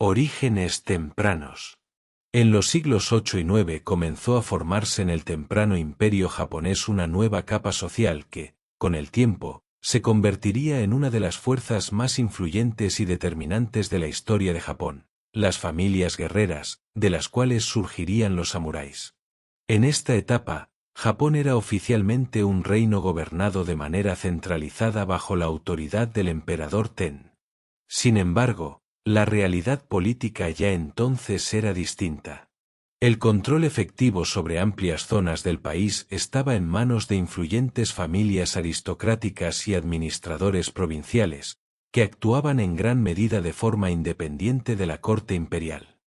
Orígenes tempranos. En los siglos VIII y IX comenzó a formarse en el temprano imperio japonés una nueva capa social que, con el tiempo, se convertiría en una de las fuerzas más influyentes y determinantes de la historia de Japón, las familias guerreras, de las cuales surgirían los samuráis. En esta etapa, Japón era oficialmente un reino gobernado de manera centralizada bajo la autoridad del emperador Ten. Sin embargo, la realidad política ya entonces era distinta. El control efectivo sobre amplias zonas del país estaba en manos de influyentes familias aristocráticas y administradores provinciales, que actuaban en gran medida de forma independiente de la corte imperial.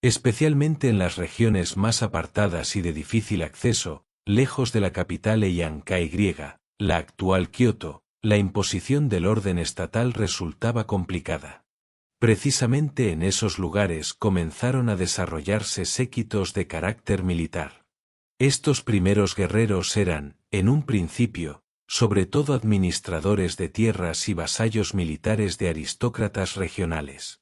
Especialmente en las regiones más apartadas y de difícil acceso, lejos de la capital Heian-kai griega, la actual Kioto, la imposición del orden estatal resultaba complicada. Precisamente en esos lugares comenzaron a desarrollarse séquitos de carácter militar. Estos primeros guerreros eran, en un principio, sobre todo administradores de tierras y vasallos militares de aristócratas regionales.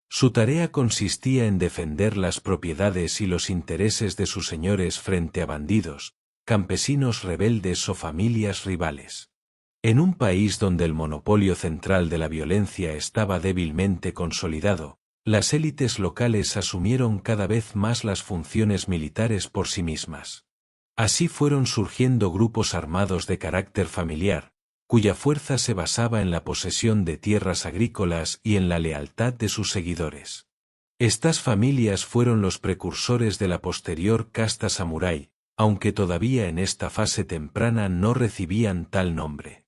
Su tarea consistía en defender las propiedades y los intereses de sus señores frente a bandidos, campesinos rebeldes o familias rivales. En un país donde el monopolio central de la violencia estaba débilmente consolidado, las élites locales asumieron cada vez más las funciones militares por sí mismas. Así fueron surgiendo grupos armados de carácter familiar, cuya fuerza se basaba en la posesión de tierras agrícolas y en la lealtad de sus seguidores. Estas familias fueron los precursores de la posterior casta samurái, aunque todavía en esta fase temprana no recibían tal nombre.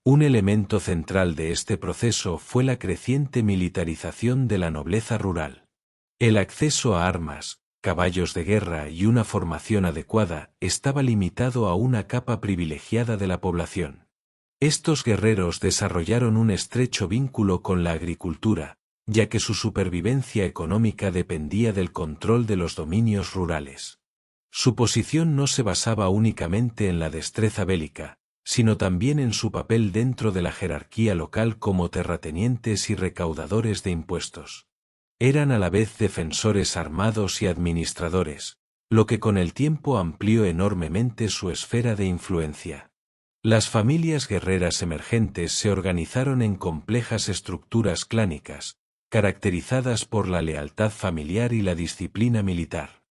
Un elemento central de este proceso fue la creciente militarización de la nobleza rural. El acceso a armas, caballos de guerra y una formación adecuada estaba limitado a una capa privilegiada de la población. Estos guerreros desarrollaron un estrecho vínculo con la agricultura, ya que su supervivencia económica dependía del control de los dominios rurales. Su posición no se basaba únicamente en la destreza bélica, sino también en su papel dentro de la jerarquía local como terratenientes y recaudadores de impuestos. Eran a la vez defensores armados y administradores, lo que con el tiempo amplió enormemente su esfera de influencia. Las familias guerreras emergentes se organizaron en complejas estructuras clánicas, caracterizadas por la lealtad familiar y la disciplina militar.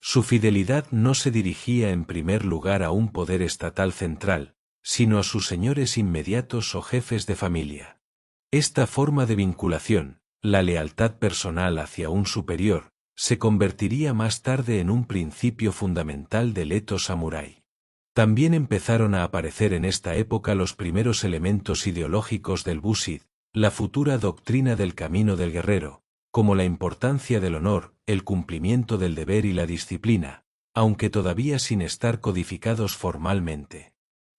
Su fidelidad no se dirigía en primer lugar a un poder estatal central, sino a sus señores inmediatos o jefes de familia. Esta forma de vinculación, la lealtad personal hacia un superior, se convertiría más tarde en un principio fundamental del eto samurái. También empezaron a aparecer en esta época los primeros elementos ideológicos del Bushid, la futura doctrina del camino del guerrero, como la importancia del honor, el cumplimiento del deber y la disciplina, aunque todavía sin estar codificados formalmente.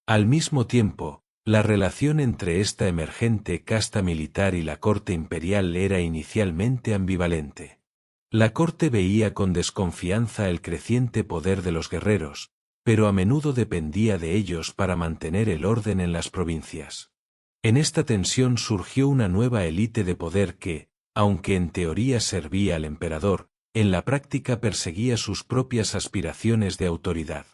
Al mismo tiempo, la relación entre esta emergente casta militar y la corte imperial era inicialmente ambivalente. La corte veía con desconfianza el creciente poder de los guerreros, pero a menudo dependía de ellos para mantener el orden en las provincias. En esta tensión surgió una nueva élite de poder que, aunque en teoría servía al emperador, en la práctica perseguía sus propias aspiraciones de autoridad.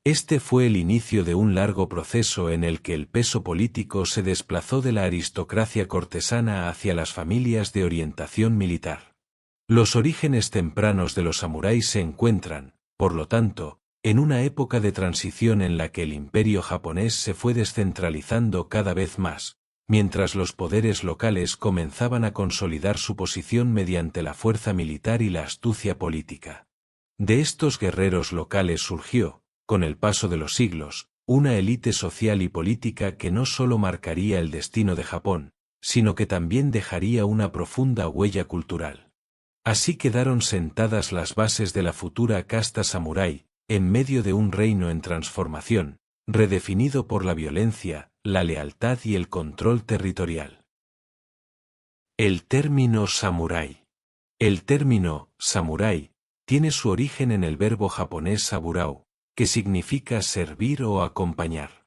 Este fue el inicio de un largo proceso en el que el peso político se desplazó de la aristocracia cortesana hacia las familias de orientación militar. Los orígenes tempranos de los samuráis se encuentran, por lo tanto, en una época de transición en la que el imperio japonés se fue descentralizando cada vez más, mientras los poderes locales comenzaban a consolidar su posición mediante la fuerza militar y la astucia política. De estos guerreros locales surgió, con el paso de los siglos, una élite social y política que no solo marcaría el destino de Japón, sino que también dejaría una profunda huella cultural. Así quedaron sentadas las bases de la futura casta samurái, en medio de un reino en transformación, redefinido por la violencia, la lealtad y el control territorial. El término samurái. El término samurái tiene su origen en el verbo japonés saburao, que significa servir o acompañar.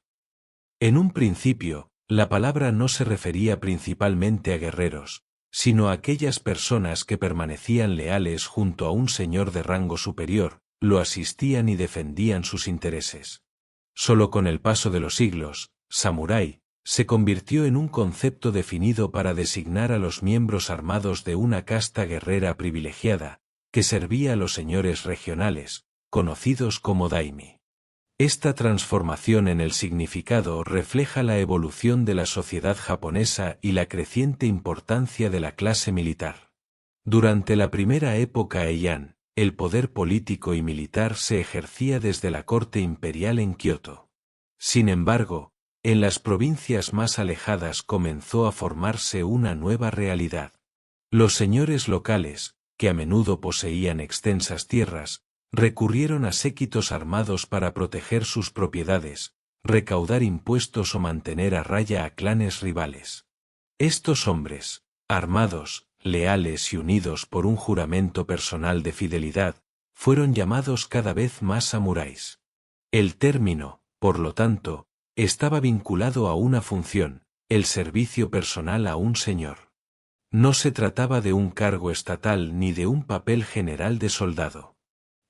En un principio, la palabra no se refería principalmente a guerreros, sino aquellas personas que permanecían leales junto a un señor de rango superior, lo asistían y defendían sus intereses. Solo con el paso de los siglos, samurái se convirtió en un concepto definido para designar a los miembros armados de una casta guerrera privilegiada, que servía a los señores regionales, conocidos como daimi. Esta transformación en el significado refleja la evolución de la sociedad japonesa y la creciente importancia de la clase militar. Durante la primera época Heian, el poder político y militar se ejercía desde la corte imperial en Kioto. Sin embargo, en las provincias más alejadas comenzó a formarse una nueva realidad. Los señores locales, que a menudo poseían extensas tierras, recurrieron a séquitos armados para proteger sus propiedades, recaudar impuestos o mantener a raya a clanes rivales. Estos hombres, armados, leales y unidos por un juramento personal de fidelidad, fueron llamados cada vez más samuráis. El término, por lo tanto, estaba vinculado a una función, el servicio personal a un señor. No se trataba de un cargo estatal ni de un papel general de soldado.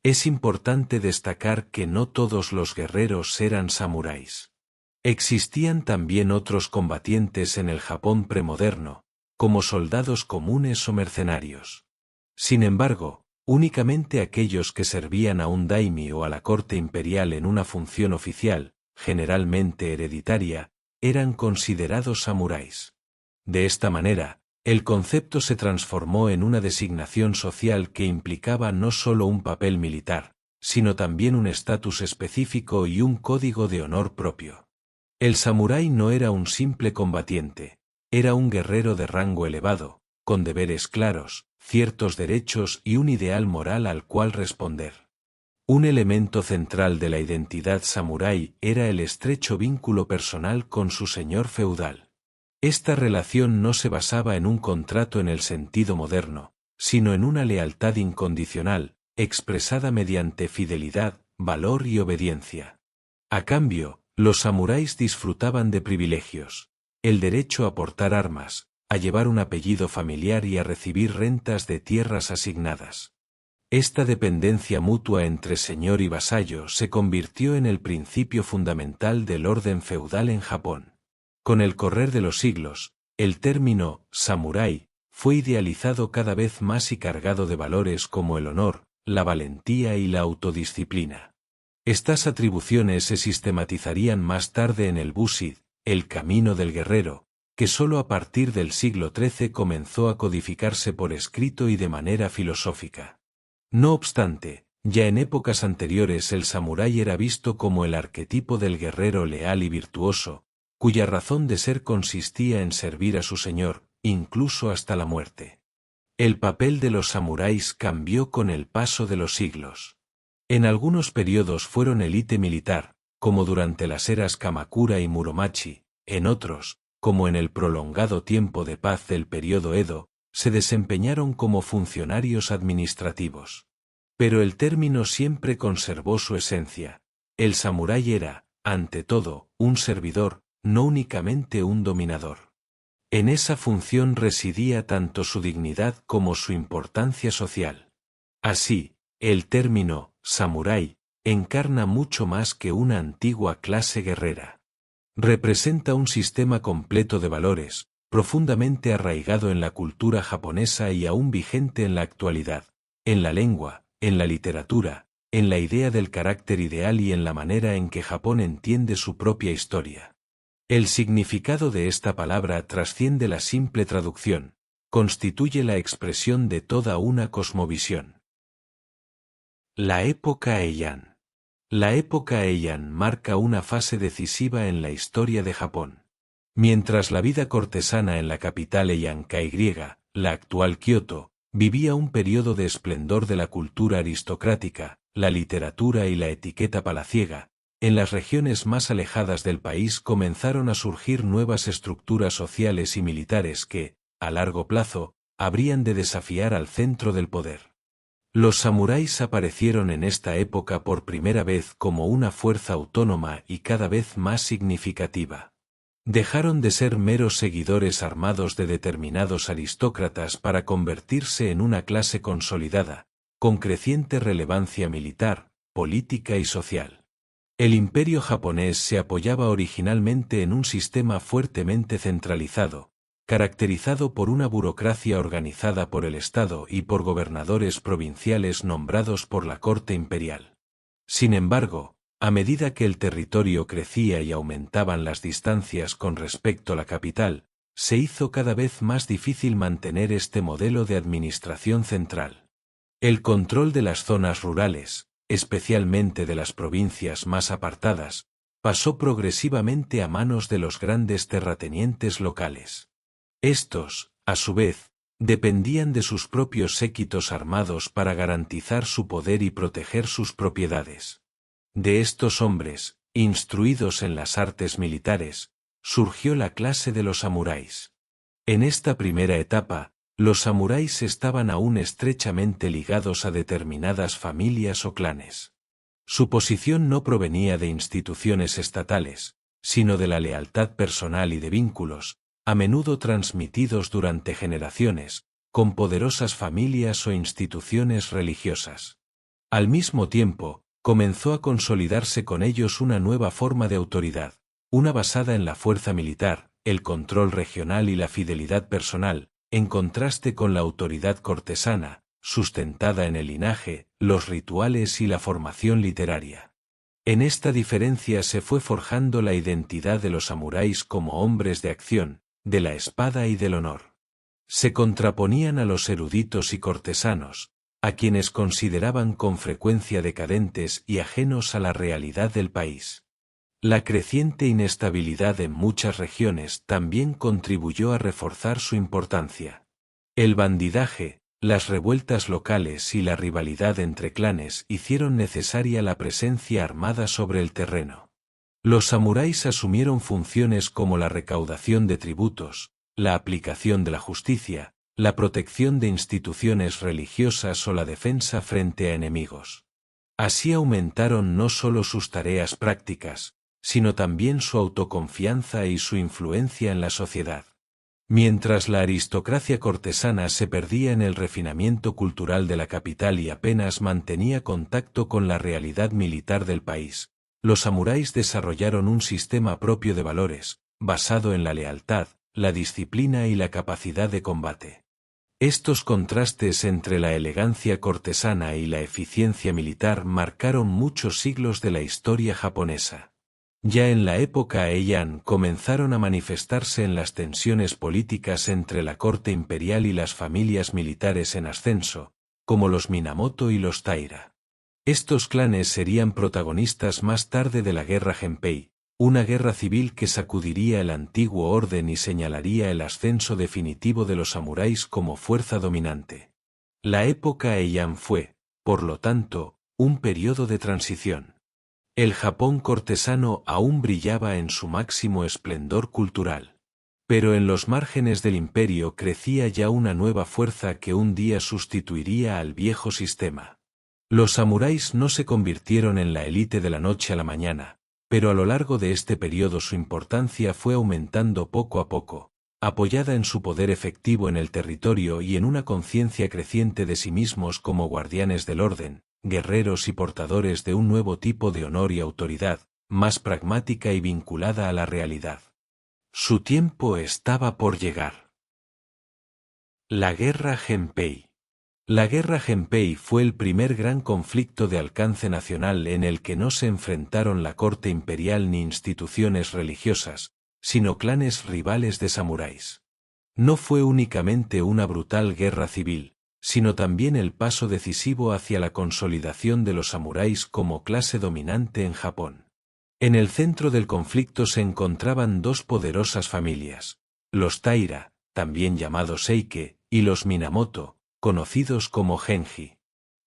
Es importante destacar que no todos los guerreros eran samuráis. Existían también otros combatientes en el Japón premoderno, como soldados comunes o mercenarios. Sin embargo, únicamente aquellos que servían a un daimi o a la corte imperial en una función oficial, generalmente hereditaria, eran considerados samuráis. De esta manera, el concepto se transformó en una designación social que implicaba no solo un papel militar, sino también un estatus específico y un código de honor propio. El samurái no era un simple combatiente, era un guerrero de rango elevado, con deberes claros, ciertos derechos y un ideal moral al cual responder. Un elemento central de la identidad samurái era el estrecho vínculo personal con su señor feudal. Esta relación no se basaba en un contrato en el sentido moderno, sino en una lealtad incondicional, expresada mediante fidelidad, valor y obediencia. A cambio, los samuráis disfrutaban de privilegios: el derecho a portar armas, a llevar un apellido familiar y a recibir rentas de tierras asignadas. Esta dependencia mutua entre señor y vasallo se convirtió en el principio fundamental del orden feudal en Japón. Con el correr de los siglos, el término samurái fue idealizado cada vez más y cargado de valores como el honor, la valentía y la autodisciplina. Estas atribuciones se sistematizarían más tarde en el Bushid, el camino del guerrero, que solo a partir del siglo XIII comenzó a codificarse por escrito y de manera filosófica. No obstante, ya en épocas anteriores el samurái era visto como el arquetipo del guerrero leal y virtuoso, cuya razón de ser consistía en servir a su señor, incluso hasta la muerte. El papel de los samuráis cambió con el paso de los siglos. En algunos periodos fueron élite militar, como durante las eras Kamakura y Muromachi; en otros, como en el prolongado tiempo de paz del periodo Edo, se desempeñaron como funcionarios administrativos. Pero el término siempre conservó su esencia. El samurái era, ante todo, un servidor, no únicamente un dominador. En esa función residía tanto su dignidad como su importancia social. Así, el término samurái encarna mucho más que una antigua clase guerrera. Representa un sistema completo de valores, profundamente arraigado en la cultura japonesa y aún vigente en la actualidad, en la lengua, en la literatura, en la idea del carácter ideal y en la manera en que Japón entiende su propia historia. El significado de esta palabra trasciende la simple traducción, constituye la expresión de toda una cosmovisión. La época Heian. La época Heian marca una fase decisiva en la historia de Japón. Mientras la vida cortesana en la capital Heian-kai griega, la actual Kioto, vivía un periodo de esplendor de la cultura aristocrática, la literatura y la etiqueta palaciega, en las regiones más alejadas del país comenzaron a surgir nuevas estructuras sociales y militares que, a largo plazo, habrían de desafiar al centro del poder. Los samuráis aparecieron en esta época por primera vez como una fuerza autónoma y cada vez más significativa. Dejaron de ser meros seguidores armados de determinados aristócratas para convertirse en una clase consolidada, con creciente relevancia militar, política y social. El imperio japonés se apoyaba originalmente en un sistema fuertemente centralizado, caracterizado por una burocracia organizada por el Estado y por gobernadores provinciales nombrados por la corte imperial. Sin embargo, a medida que el territorio crecía y aumentaban las distancias con respecto a la capital, se hizo cada vez más difícil mantener este modelo de administración central. El control de las zonas rurales, especialmente de las provincias más apartadas, pasó progresivamente a manos de los grandes terratenientes locales. Estos, a su vez, dependían de sus propios séquitos armados para garantizar su poder y proteger sus propiedades. De estos hombres, instruidos en las artes militares, surgió la clase de los samuráis. En esta primera etapa, los samuráis estaban aún estrechamente ligados a determinadas familias o clanes. Su posición no provenía de instituciones estatales, sino de la lealtad personal y de vínculos, a menudo transmitidos durante generaciones, con poderosas familias o instituciones religiosas. Al mismo tiempo, comenzó a consolidarse con ellos una nueva forma de autoridad, una basada en la fuerza militar, el control regional y la fidelidad personal, en contraste con la autoridad cortesana, sustentada en el linaje, los rituales y la formación literaria. En esta diferencia se fue forjando la identidad de los samuráis como hombres de acción, de la espada y del honor. Se contraponían a los eruditos y cortesanos, a quienes consideraban con frecuencia decadentes y ajenos a la realidad del país. La creciente inestabilidad en muchas regiones también contribuyó a reforzar su importancia. El bandidaje, las revueltas locales y la rivalidad entre clanes hicieron necesaria la presencia armada sobre el terreno. Los samuráis asumieron funciones como la recaudación de tributos, la aplicación de la justicia, la protección de instituciones religiosas o la defensa frente a enemigos. Así aumentaron no solo sus tareas prácticas, sino también su autoconfianza y su influencia en la sociedad. Mientras la aristocracia cortesana se perdía en el refinamiento cultural de la capital y apenas mantenía contacto con la realidad militar del país, los samuráis desarrollaron un sistema propio de valores, basado en la lealtad, la disciplina y la capacidad de combate. Estos contrastes entre la elegancia cortesana y la eficiencia militar marcaron muchos siglos de la historia japonesa. Ya en la época Heian comenzaron a manifestarse en las tensiones políticas entre la corte imperial y las familias militares en ascenso, como los Minamoto y los Taira. Estos clanes serían protagonistas más tarde de la Guerra Genpei, una guerra civil que sacudiría el antiguo orden y señalaría el ascenso definitivo de los samuráis como fuerza dominante. La época Heian fue, por lo tanto, un periodo de transición. El Japón cortesano aún brillaba en su máximo esplendor cultural. Pero en los márgenes del imperio crecía ya una nueva fuerza que un día sustituiría al viejo sistema. Los samuráis no se convirtieron en la élite de la noche a la mañana, pero a lo largo de este periodo su importancia fue aumentando poco a poco, apoyada en su poder efectivo en el territorio y en una conciencia creciente de sí mismos como guardianes del orden, guerreros y portadores de un nuevo tipo de honor y autoridad, más pragmática y vinculada a la realidad. Su tiempo estaba por llegar. La Guerra Genpei. La Guerra Genpei fue el primer gran conflicto de alcance nacional en el que no se enfrentaron la corte imperial ni instituciones religiosas, sino clanes rivales de samuráis. No fue únicamente una brutal guerra civil, sino también el paso decisivo hacia la consolidación de los samuráis como clase dominante en Japón. En el centro del conflicto se encontraban dos poderosas familias, los Taira, también llamados Seike, y los Minamoto, conocidos como Genji.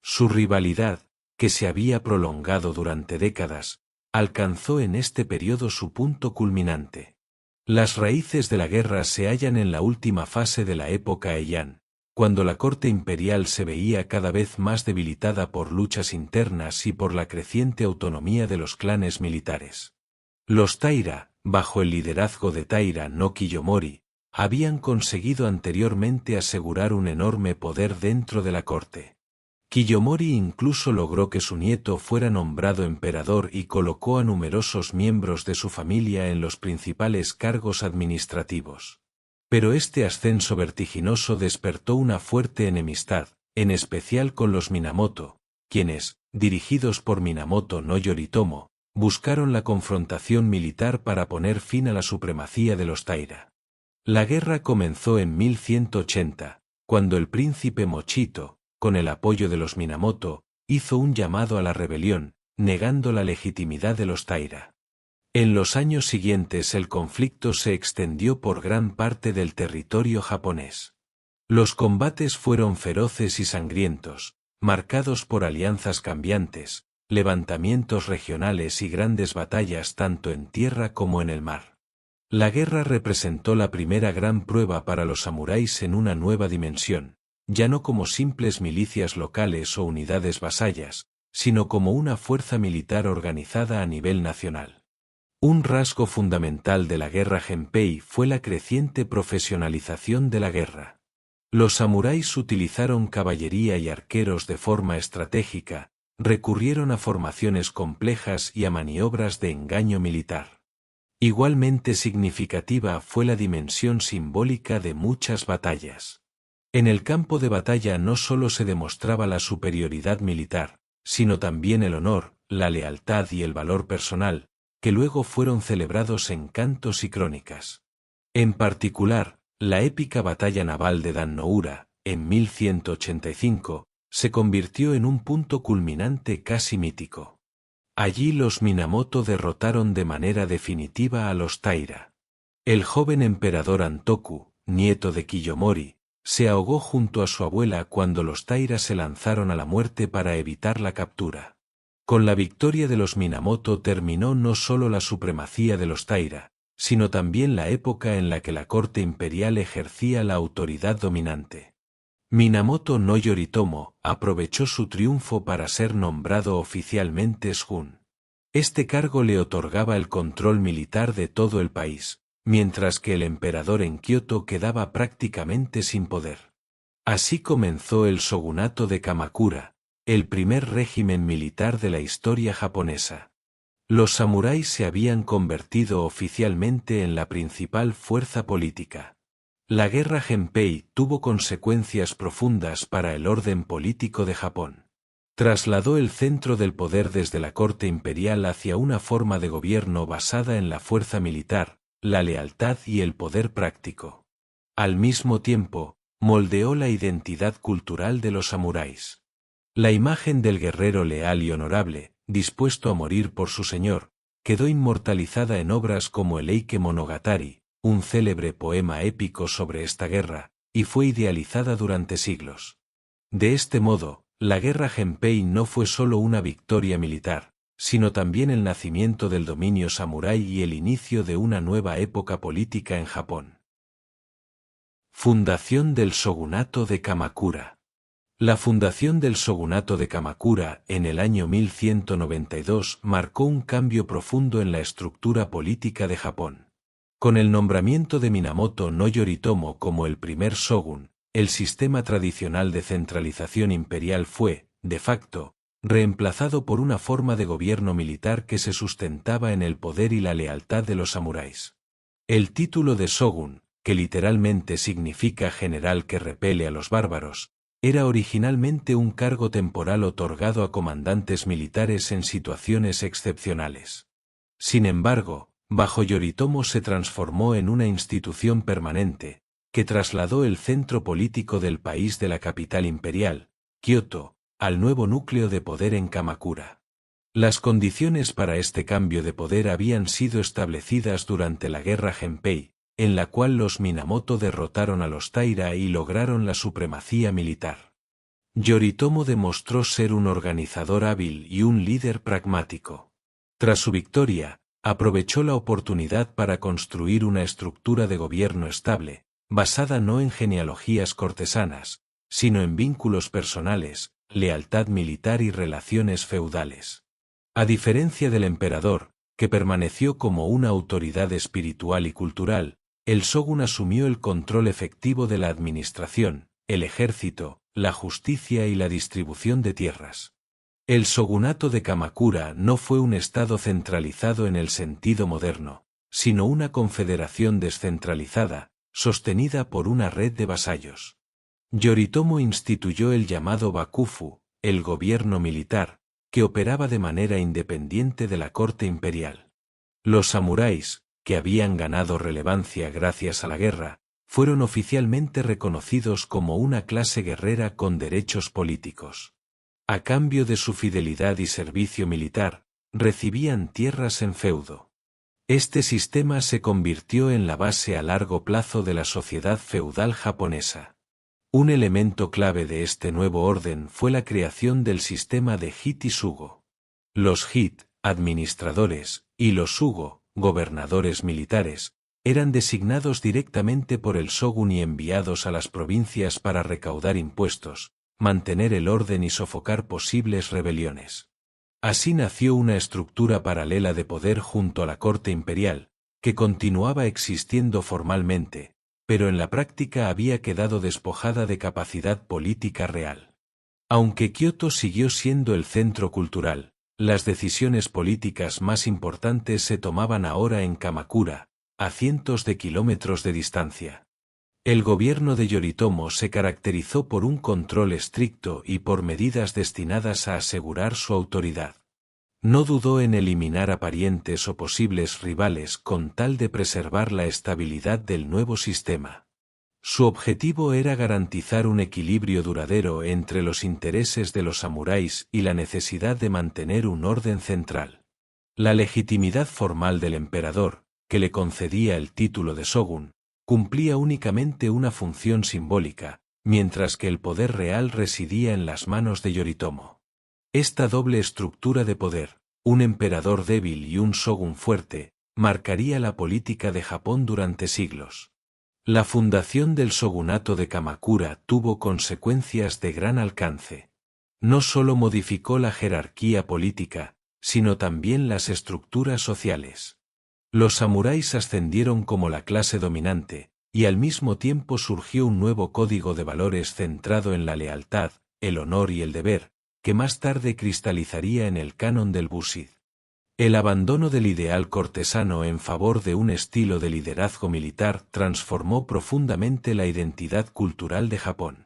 Su rivalidad, que se había prolongado durante décadas, alcanzó en este periodo su punto culminante. Las raíces de la guerra se hallan en la última fase de la época Heian, cuando la corte imperial se veía cada vez más debilitada por luchas internas y por la creciente autonomía de los clanes militares. Los Taira, bajo el liderazgo de Taira no Kiyomori, habían conseguido anteriormente asegurar un enorme poder dentro de la corte. Kiyomori incluso logró que su nieto fuera nombrado emperador y colocó a numerosos miembros de su familia en los principales cargos administrativos. Pero este ascenso vertiginoso despertó una fuerte enemistad, en especial con los Minamoto, quienes, dirigidos por Minamoto no Yoritomo, buscaron la confrontación militar para poner fin a la supremacía de los Taira. La guerra comenzó en 1180, cuando el príncipe Mochito, con el apoyo de los Minamoto, hizo un llamado a la rebelión, negando la legitimidad de los Taira. En los años siguientes el conflicto se extendió por gran parte del territorio japonés. Los combates fueron feroces y sangrientos, marcados por alianzas cambiantes, levantamientos regionales y grandes batallas tanto en tierra como en el mar. La guerra representó la primera gran prueba para los samuráis en una nueva dimensión, ya no como simples milicias locales o unidades vasallas, sino como una fuerza militar organizada a nivel nacional. Un rasgo fundamental de la guerra Genpei fue la creciente profesionalización de la guerra. Los samuráis utilizaron caballería y arqueros de forma estratégica, recurrieron a formaciones complejas y a maniobras de engaño militar. Igualmente significativa fue la dimensión simbólica de muchas batallas. En el campo de batalla no solo se demostraba la superioridad militar, sino también el honor, la lealtad y el valor personal, que luego fueron celebrados en cantos y crónicas. En particular, la épica batalla naval de Dan Noura, en 1185, se convirtió en un punto culminante casi mítico. Allí los Minamoto derrotaron de manera definitiva a los Taira. El joven emperador Antoku, nieto de Kiyomori, se ahogó junto a su abuela cuando los Taira se lanzaron a la muerte para evitar la captura. Con la victoria de los Minamoto terminó no solo la supremacía de los Taira, sino también la época en la que la corte imperial ejercía la autoridad dominante. Minamoto no Yoritomo aprovechó su triunfo para ser nombrado oficialmente Shogun. Este cargo le otorgaba el control militar de todo el país, mientras que el emperador en Kioto quedaba prácticamente sin poder. Así comenzó el shogunato de Kamakura, el primer régimen militar de la historia japonesa. Los samuráis se habían convertido oficialmente en la principal fuerza política. La guerra Genpei tuvo consecuencias profundas para el orden político de Japón. Trasladó el centro del poder desde la corte imperial hacia una forma de gobierno basada en la fuerza militar, la lealtad y el poder práctico. Al mismo tiempo, moldeó la identidad cultural de los samuráis. La imagen del guerrero leal y honorable, dispuesto a morir por su señor, quedó inmortalizada en obras como el Eike Monogatari, un célebre poema épico sobre esta guerra, y fue idealizada durante siglos. De este modo, la guerra Genpei no fue solo una victoria militar, sino también el nacimiento del dominio samurái y el inicio de una nueva época política en Japón. Fundación del shogunato de Kamakura. La fundación del shogunato de Kamakura en el año 1192 marcó un cambio profundo en la estructura política de Japón. Con el nombramiento de Minamoto no Yoritomo como el primer shogun, el sistema tradicional de centralización imperial fue, de facto, reemplazado por una forma de gobierno militar que se sustentaba en el poder y la lealtad de los samuráis. El título de shogun, que literalmente significa general que repele a los bárbaros, era originalmente un cargo temporal otorgado a comandantes militares en situaciones excepcionales. Sin embargo, bajo Yoritomo se transformó en una institución permanente, que trasladó el centro político del país de la capital imperial, Kioto, al nuevo núcleo de poder en Kamakura. Las condiciones para este cambio de poder habían sido establecidas durante la guerra Genpei, en la cual los Minamoto derrotaron a los Taira y lograron la supremacía militar. Yoritomo demostró ser un organizador hábil y un líder pragmático. Tras su victoria, aprovechó la oportunidad para construir una estructura de gobierno estable, basada no en genealogías cortesanas, sino en vínculos personales, lealtad militar y relaciones feudales. A diferencia del emperador, que permaneció como una autoridad espiritual y cultural, el shogun asumió el control efectivo de la administración, el ejército, la justicia y la distribución de tierras. El shogunato de Kamakura no fue un estado centralizado en el sentido moderno, sino una confederación descentralizada, sostenida por una red de vasallos. Yoritomo instituyó el llamado Bakufu, el gobierno militar, que operaba de manera independiente de la corte imperial. Los samuráis, que habían ganado relevancia gracias a la guerra, fueron oficialmente reconocidos como una clase guerrera con derechos políticos. A cambio de su fidelidad y servicio militar, recibían tierras en feudo. Este sistema se convirtió en la base a largo plazo de la sociedad feudal japonesa. Un elemento clave de este nuevo orden fue la creación del sistema de hit y sugo. Los hit, administradores, y los sugo, gobernadores militares, eran designados directamente por el shogun y enviados a las provincias para recaudar impuestos, mantener el orden y sofocar posibles rebeliones. Así nació una estructura paralela de poder junto a la corte imperial, que continuaba existiendo formalmente, pero en la práctica había quedado despojada de capacidad política real. Aunque Kioto siguió siendo el centro cultural, las decisiones políticas más importantes se tomaban ahora en Kamakura, a cientos de kilómetros de distancia. El gobierno de Yoritomo se caracterizó por un control estricto y por medidas destinadas a asegurar su autoridad. No dudó en eliminar a parientes o posibles rivales con tal de preservar la estabilidad del nuevo sistema. Su objetivo era garantizar un equilibrio duradero entre los intereses de los samuráis y la necesidad de mantener un orden central. La legitimidad formal del emperador, que le concedía el título de shogun, cumplía únicamente una función simbólica, mientras que el poder real residía en las manos de Yoritomo. Esta doble estructura de poder, un emperador débil y un shogun fuerte, marcaría la política de Japón durante siglos. La fundación del shogunato de Kamakura tuvo consecuencias de gran alcance. No solo modificó la jerarquía política, sino también las estructuras sociales. Los samuráis ascendieron como la clase dominante, y al mismo tiempo surgió un nuevo código de valores centrado en la lealtad, el honor y el deber, que más tarde cristalizaría en el canon del Bushid. El abandono del ideal cortesano en favor de un estilo de liderazgo militar transformó profundamente la identidad cultural de Japón.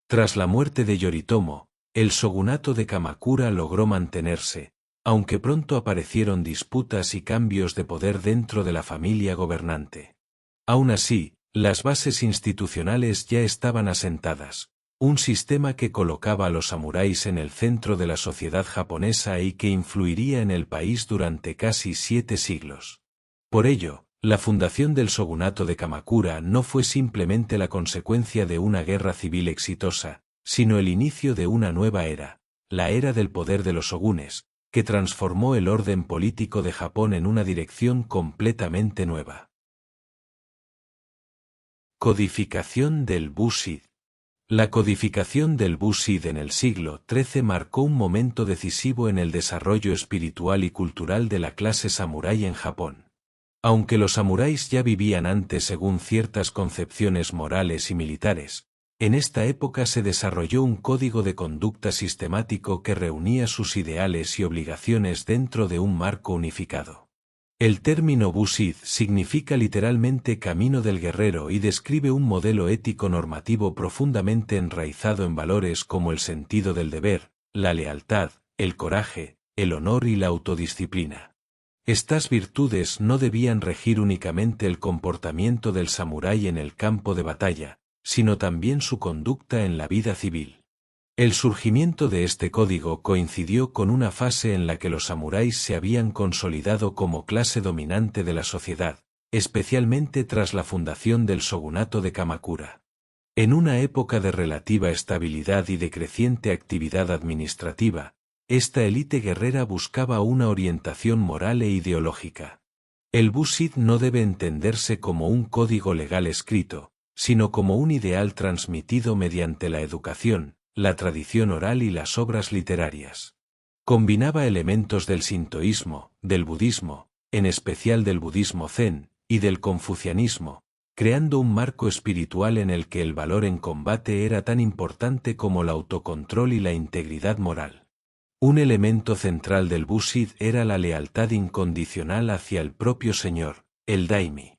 Tras la muerte de Yoritomo, el shogunato de Kamakura logró mantenerse, aunque pronto aparecieron disputas y cambios de poder dentro de la familia gobernante. Aún así, las bases institucionales ya estaban asentadas, un sistema que colocaba a los samuráis en el centro de la sociedad japonesa y que influiría en el país durante casi 7 siglos. Por ello, la fundación del shogunato de Kamakura no fue simplemente la consecuencia de una guerra civil exitosa, sino el inicio de una nueva era, la era del poder de los shogunes, que transformó el orden político de Japón en una dirección completamente nueva. Codificación del Bushid. La codificación del Bushid en el siglo XIII marcó un momento decisivo en el desarrollo espiritual y cultural de la clase samurái en Japón. Aunque los samuráis ya vivían antes según ciertas concepciones morales y militares, en esta época se desarrolló un código de conducta sistemático que reunía sus ideales y obligaciones dentro de un marco unificado. El término Bushid significa literalmente camino del guerrero y describe un modelo ético normativo profundamente enraizado en valores como el sentido del deber, la lealtad, el coraje, el honor y la autodisciplina. Estas virtudes no debían regir únicamente el comportamiento del samurái en el campo de batalla, sino también su conducta en la vida civil. El surgimiento de este código coincidió con una fase en la que los samuráis se habían consolidado como clase dominante de la sociedad, especialmente tras la fundación del shogunato de Kamakura. En una época de relativa estabilidad y de creciente actividad administrativa, esta élite guerrera buscaba una orientación moral e ideológica. El Bushid no debe entenderse como un código legal escrito, sino como un ideal transmitido mediante la educación, la tradición oral y las obras literarias. Combinaba elementos del sintoísmo, del budismo, en especial del budismo zen y del confucianismo, creando un marco espiritual en el que el valor en combate era tan importante como el autocontrol y la integridad moral. Un elemento central del Bushid era la lealtad incondicional hacia el propio señor, el daimi.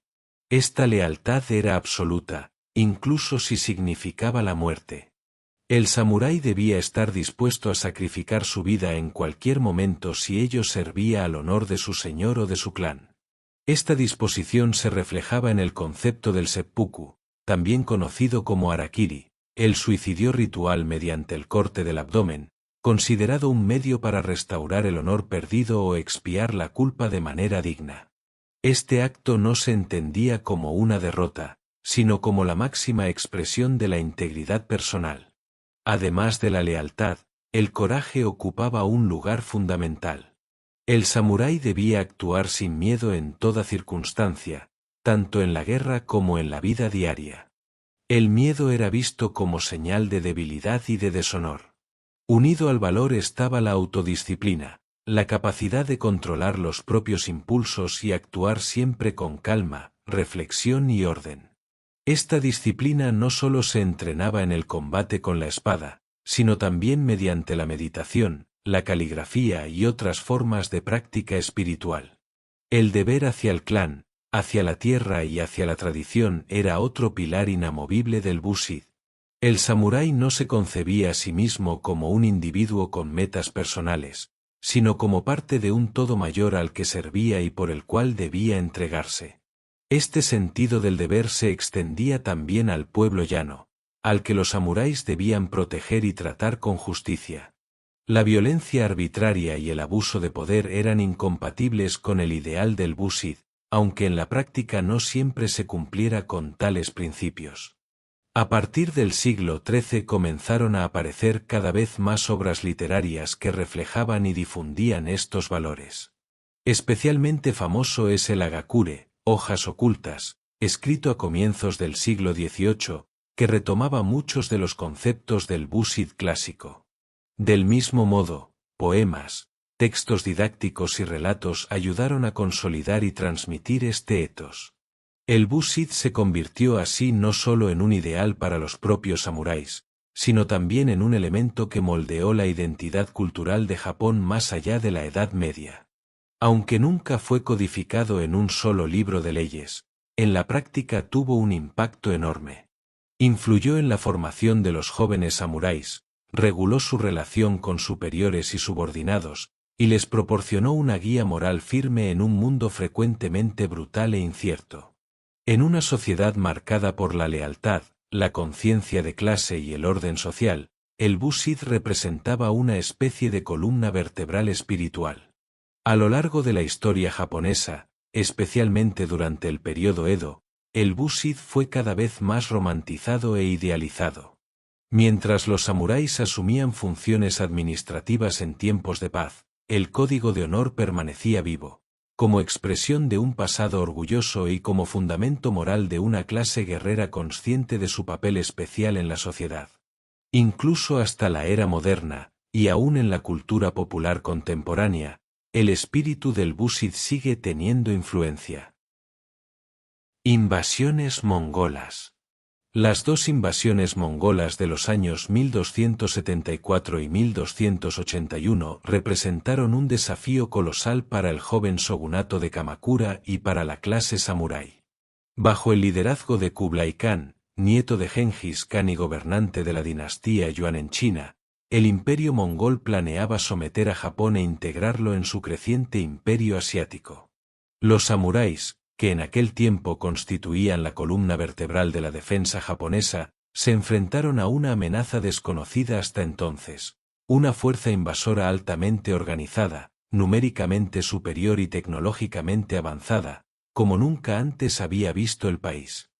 Esta lealtad era absoluta, incluso si significaba la muerte. El samurái debía estar dispuesto a sacrificar su vida en cualquier momento si ello servía al honor de su señor o de su clan. Esta disposición se reflejaba en el concepto del seppuku, también conocido como harakiri, el suicidio ritual mediante el corte del abdomen, considerado un medio para restaurar el honor perdido o expiar la culpa de manera digna. Este acto no se entendía como una derrota, sino como la máxima expresión de la integridad personal. Además de la lealtad, el coraje ocupaba un lugar fundamental. El samurái debía actuar sin miedo en toda circunstancia, tanto en la guerra como en la vida diaria. El miedo era visto como señal de debilidad y de deshonor. Unido al valor estaba la autodisciplina, la capacidad de controlar los propios impulsos y actuar siempre con calma, reflexión y orden. Esta disciplina no solo se entrenaba en el combate con la espada, sino también mediante la meditación, la caligrafía y otras formas de práctica espiritual. El deber hacia el clan, hacia la tierra y hacia la tradición era otro pilar inamovible del Bushid. El samurái no se concebía a sí mismo como un individuo con metas personales, sino como parte de un todo mayor al que servía y por el cual debía entregarse. Este sentido del deber se extendía también al pueblo llano, al que los samuráis debían proteger y tratar con justicia. La violencia arbitraria y el abuso de poder eran incompatibles con el ideal del Bushid, aunque en la práctica no siempre se cumpliera con tales principios. A partir del siglo XIII comenzaron a aparecer cada vez más obras literarias que reflejaban y difundían estos valores. Especialmente famoso es el Hagakure, Hojas ocultas, escrito a comienzos del siglo XVIII, que retomaba muchos de los conceptos del Bushid clásico. Del mismo modo, poemas, textos didácticos y relatos ayudaron a consolidar y transmitir este ethos. El Bushid se convirtió así no solo en un ideal para los propios samuráis, sino también en un elemento que moldeó la identidad cultural de Japón más allá de la Edad Media. Aunque nunca fue codificado en un solo libro de leyes, en la práctica tuvo un impacto enorme. Influyó en la formación de los jóvenes samuráis, reguló su relación con superiores y subordinados, y les proporcionó una guía moral firme en un mundo frecuentemente brutal e incierto. En una sociedad marcada por la lealtad, la conciencia de clase y el orden social, el Bushid representaba una especie de columna vertebral espiritual. A lo largo de la historia japonesa, especialmente durante el periodo Edo, el Bushid fue cada vez más romantizado e idealizado. Mientras los samuráis asumían funciones administrativas en tiempos de paz, el código de honor permanecía vivo, como expresión de un pasado orgulloso y como fundamento moral de una clase guerrera consciente de su papel especial en la sociedad. Incluso hasta la era moderna, y aún en la cultura popular contemporánea, el espíritu del Bushid sigue teniendo influencia. Invasiones mongolas. Las dos invasiones mongolas de los años 1274 y 1281 representaron un desafío colosal para el joven shogunato de Kamakura y para la clase samurái. Bajo el liderazgo de Kublai Khan, nieto de Genghis Khan y gobernante de la dinastía Yuan en China, el imperio mongol planeaba someter a Japón e integrarlo en su creciente imperio asiático. Los samuráis, que en aquel tiempo constituían la columna vertebral de la defensa japonesa, se enfrentaron a una amenaza desconocida hasta entonces, una fuerza invasora altamente organizada, numéricamente superior y tecnológicamente avanzada, como nunca antes había visto el país.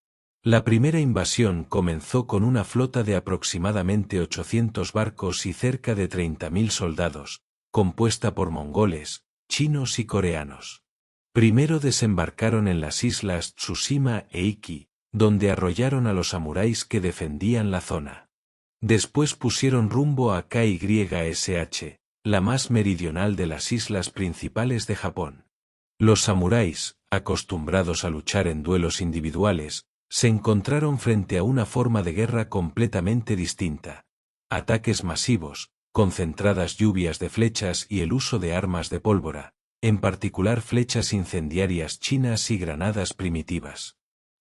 La primera invasión comenzó con una flota de aproximadamente 800 barcos y cerca de 30.000 soldados, compuesta por mongoles, chinos y coreanos. Primero desembarcaron en las islas Tsushima e Iki, donde arrollaron a los samuráis que defendían la zona. Después pusieron rumbo a KYSH, la más meridional de las islas principales de Japón. Los samuráis, acostumbrados a luchar en duelos individuales, se encontraron frente a una forma de guerra completamente distinta. Ataques masivos, concentradas lluvias de flechas y el uso de armas de pólvora, en particular flechas incendiarias chinas y granadas primitivas.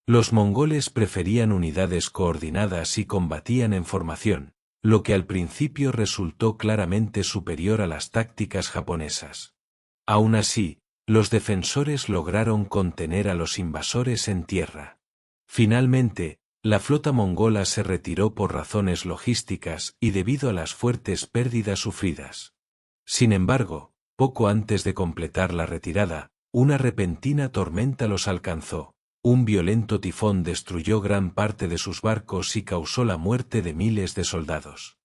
Los mongoles preferían unidades coordinadas y combatían en formación, lo que al principio resultó claramente superior a las tácticas japonesas. Aún así, los defensores lograron contener a los invasores en tierra. Finalmente, la flota mongola se retiró por razones logísticas y debido a las fuertes pérdidas sufridas. Sin embargo, poco antes de completar la retirada, una repentina tormenta los alcanzó. Un violento tifón destruyó gran parte de sus barcos y causó la muerte de miles de soldados.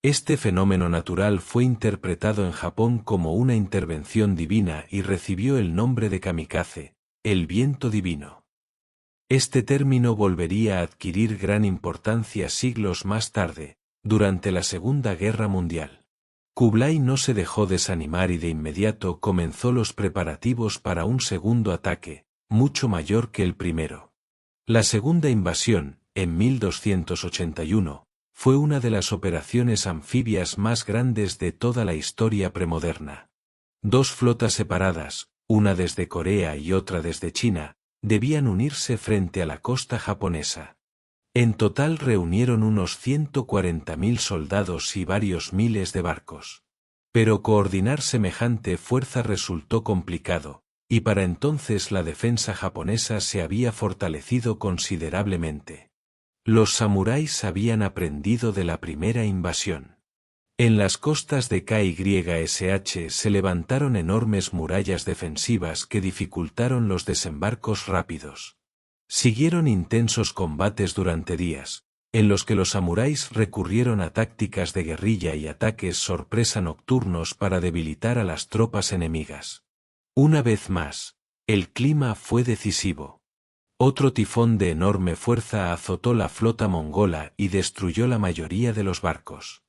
Este fenómeno natural fue interpretado en Japón como una intervención divina y recibió el nombre de kamikaze, el viento divino. Este término volvería a adquirir gran importancia siglos más tarde, durante la Segunda Guerra Mundial. Kublai no se dejó desanimar y de inmediato comenzó los preparativos para un segundo ataque, mucho mayor que el primero. La segunda invasión, en 1281, fue una de las operaciones anfibias más grandes de toda la historia premoderna. Dos flotas separadas, una desde Corea y otra desde China, debían unirse frente a la costa japonesa. En total reunieron unos 140.000 soldados y varios miles de barcos. Pero coordinar semejante fuerza resultó complicado, y para entonces la defensa japonesa se había fortalecido considerablemente. Los samuráis habían aprendido de la primera invasión. En las costas de KYSH se levantaron enormes murallas defensivas que dificultaron los desembarcos rápidos. Siguieron intensos combates durante días, en los que los samuráis recurrieron a tácticas de guerrilla y ataques sorpresa nocturnos para debilitar a las tropas enemigas. Una vez más, el clima fue decisivo. Otro tifón de enorme fuerza azotó la flota mongola y destruyó la mayoría de los barcos.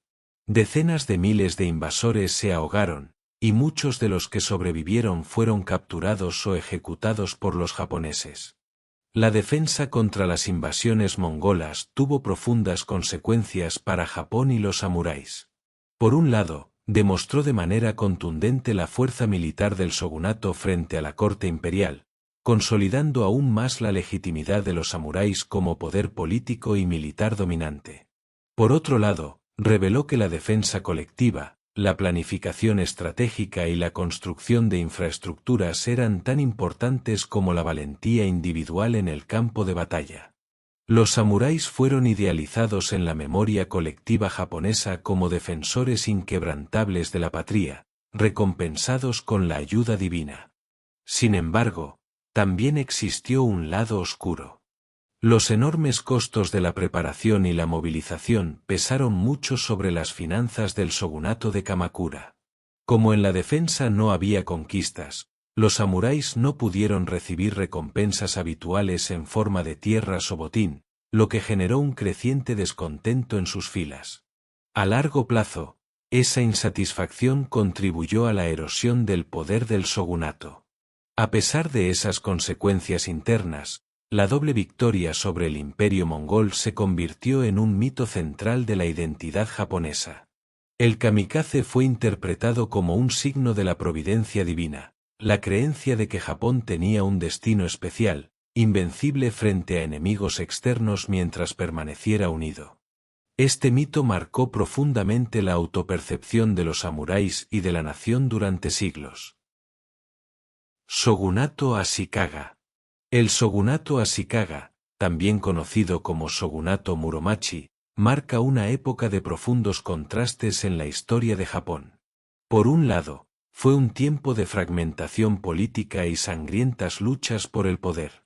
Decenas de miles de invasores se ahogaron, y muchos de los que sobrevivieron fueron capturados o ejecutados por los japoneses. La defensa contra las invasiones mongolas tuvo profundas consecuencias para Japón y los samuráis. Por un lado, demostró de manera contundente la fuerza militar del shogunato frente a la corte imperial, consolidando aún más la legitimidad de los samuráis como poder político y militar dominante. Por otro lado, reveló que la defensa colectiva, la planificación estratégica y la construcción de infraestructuras eran tan importantes como la valentía individual en el campo de batalla. Los samuráis fueron idealizados en la memoria colectiva japonesa como defensores inquebrantables de la patria, recompensados con la ayuda divina. Sin embargo, también existió un lado oscuro. Los enormes costos de la preparación y la movilización pesaron mucho sobre las finanzas del shogunato de Kamakura. Como en la defensa no había conquistas, los samuráis no pudieron recibir recompensas habituales en forma de tierras o botín, lo que generó un creciente descontento en sus filas. A largo plazo, esa insatisfacción contribuyó a la erosión del poder del shogunato. A pesar de esas consecuencias internas, la doble victoria sobre el imperio mongol se convirtió en un mito central de la identidad japonesa. El kamikaze fue interpretado como un signo de la providencia divina, la creencia de que Japón tenía un destino especial, invencible frente a enemigos externos mientras permaneciera unido. Este mito marcó profundamente la autopercepción de los samuráis y de la nación durante siglos. Shogunato Ashikaga. El shogunato Ashikaga, también conocido como shogunato Muromachi, marca una época de profundos contrastes en la historia de Japón. Por un lado, fue un tiempo de fragmentación política y sangrientas luchas por el poder.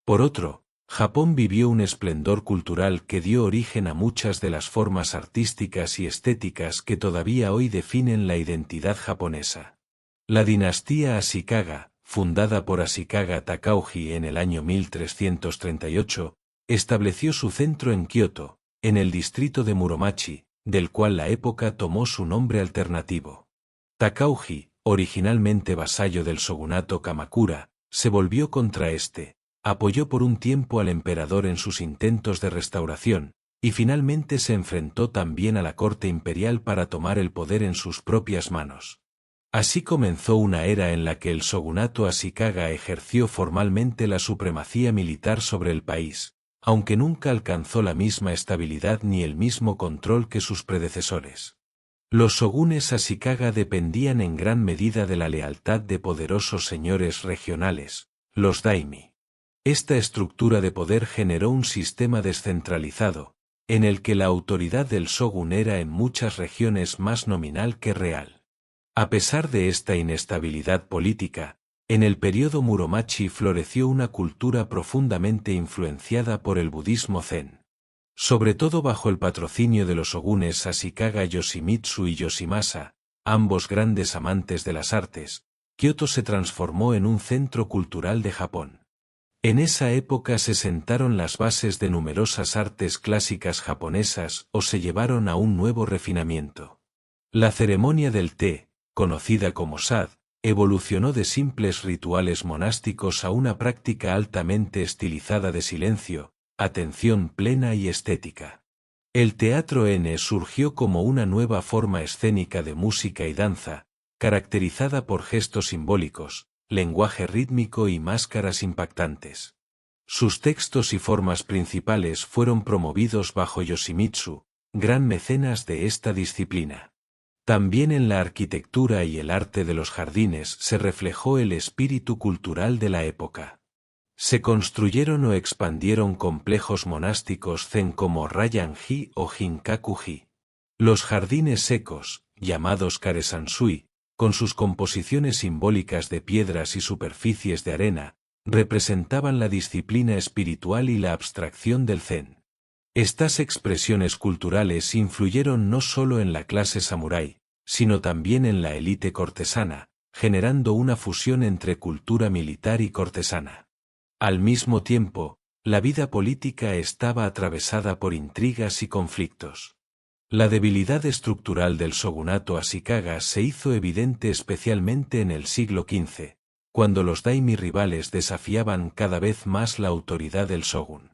Por otro, Japón vivió un esplendor cultural que dio origen a muchas de las formas artísticas y estéticas que todavía hoy definen la identidad japonesa. La dinastía Ashikaga, fundada por Ashikaga Takauji en el año 1338, estableció su centro en Kioto, en el distrito de Muromachi, del cual la época tomó su nombre alternativo. Takauji, originalmente vasallo del shogunato Kamakura, se volvió contra este, apoyó por un tiempo al emperador en sus intentos de restauración, y finalmente se enfrentó también a la corte imperial para tomar el poder en sus propias manos. Así comenzó una era en la que el shogunato Ashikaga ejerció formalmente la supremacía militar sobre el país, aunque nunca alcanzó la misma estabilidad ni el mismo control que sus predecesores. Los shogunes Ashikaga dependían en gran medida de la lealtad de poderosos señores regionales, los daimi. Esta estructura de poder generó un sistema descentralizado, en el que la autoridad del shogun era en muchas regiones más nominal que real. A pesar de esta inestabilidad política, en el período Muromachi floreció una cultura profundamente influenciada por el budismo zen. Sobre todo bajo el patrocinio de los shogunes Ashikaga Yoshimitsu y Yoshimasa, ambos grandes amantes de las artes, Kioto se transformó en un centro cultural de Japón. En esa época se sentaron las bases de numerosas artes clásicas japonesas o se llevaron a un nuevo refinamiento. La ceremonia del té, conocida como sad, evolucionó de simples rituales monásticos a una práctica altamente estilizada de silencio, atención plena y estética. El teatro N surgió como una nueva forma escénica de música y danza, caracterizada por gestos simbólicos, lenguaje rítmico y máscaras impactantes. Sus textos y formas principales fueron promovidos bajo Yoshimitsu, gran mecenas de esta disciplina. También en la arquitectura y el arte de los jardines se reflejó el espíritu cultural de la época. Se construyeron o expandieron complejos monásticos zen como Rayan-ji o Jinkaku-ji. Los jardines secos, llamados Karesansui, con sus composiciones simbólicas de piedras y superficies de arena, representaban la disciplina espiritual y la abstracción del zen. Estas expresiones culturales influyeron no solo en la clase samurái, sino también en la élite cortesana, generando una fusión entre cultura militar y cortesana. Al mismo tiempo, la vida política estaba atravesada por intrigas y conflictos. La debilidad estructural del shogunato Ashikaga se hizo evidente especialmente en el siglo XV, cuando los daimi rivales desafiaban cada vez más la autoridad del shogun.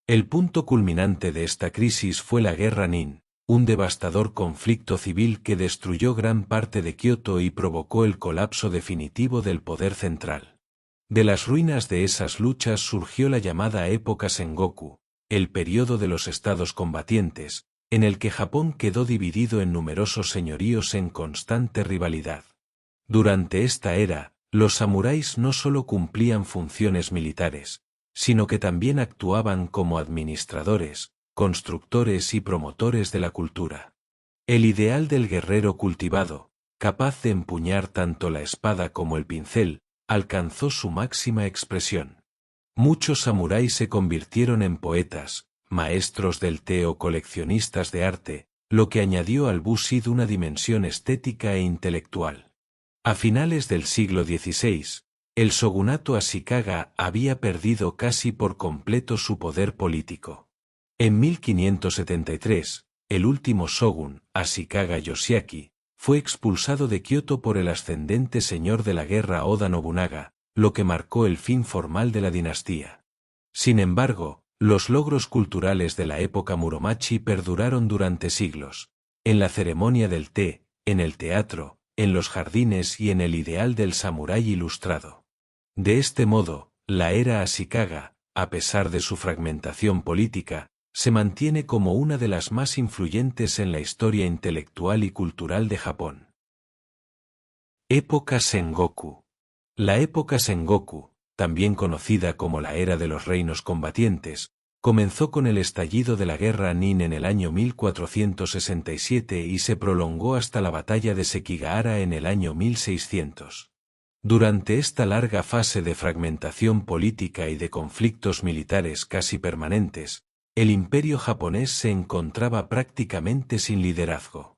El punto culminante de esta crisis fue la Guerra Nin, un devastador conflicto civil que destruyó gran parte de Kioto y provocó el colapso definitivo del poder central. De las ruinas de esas luchas surgió la llamada época Sengoku, el período de los estados combatientes, en el que Japón quedó dividido en numerosos señoríos en constante rivalidad. Durante esta era, los samuráis no solo cumplían funciones militares, sino que también actuaban como administradores, constructores y promotores de la cultura. El ideal del guerrero cultivado, capaz de empuñar tanto la espada como el pincel, alcanzó su máxima expresión. Muchos samuráis se convirtieron en poetas, maestros del té o coleccionistas de arte, lo que añadió al Bushido una dimensión estética e intelectual. A finales del siglo XVI, el shogunato Ashikaga había perdido casi por completo su poder político. En 1573, el último shogun, Ashikaga Yoshiaki, fue expulsado de Kioto por el ascendente señor de la guerra Oda Nobunaga, lo que marcó el fin formal de la dinastía. Sin embargo, los logros culturales de la época Muromachi perduraron durante siglos, en la ceremonia del té, en el teatro, en los jardines y en el ideal del samurái ilustrado. De este modo, la era Ashikaga, a pesar de su fragmentación política, se mantiene como una de las más influyentes en la historia intelectual y cultural de Japón. Época Sengoku. La época Sengoku, también conocida como la era de los reinos combatientes, comenzó con el estallido de la guerra Nin en el año 1467 y se prolongó hasta la batalla de Sekigahara en el año 1600. Durante esta larga fase de fragmentación política y de conflictos militares casi permanentes, el imperio japonés se encontraba prácticamente sin liderazgo.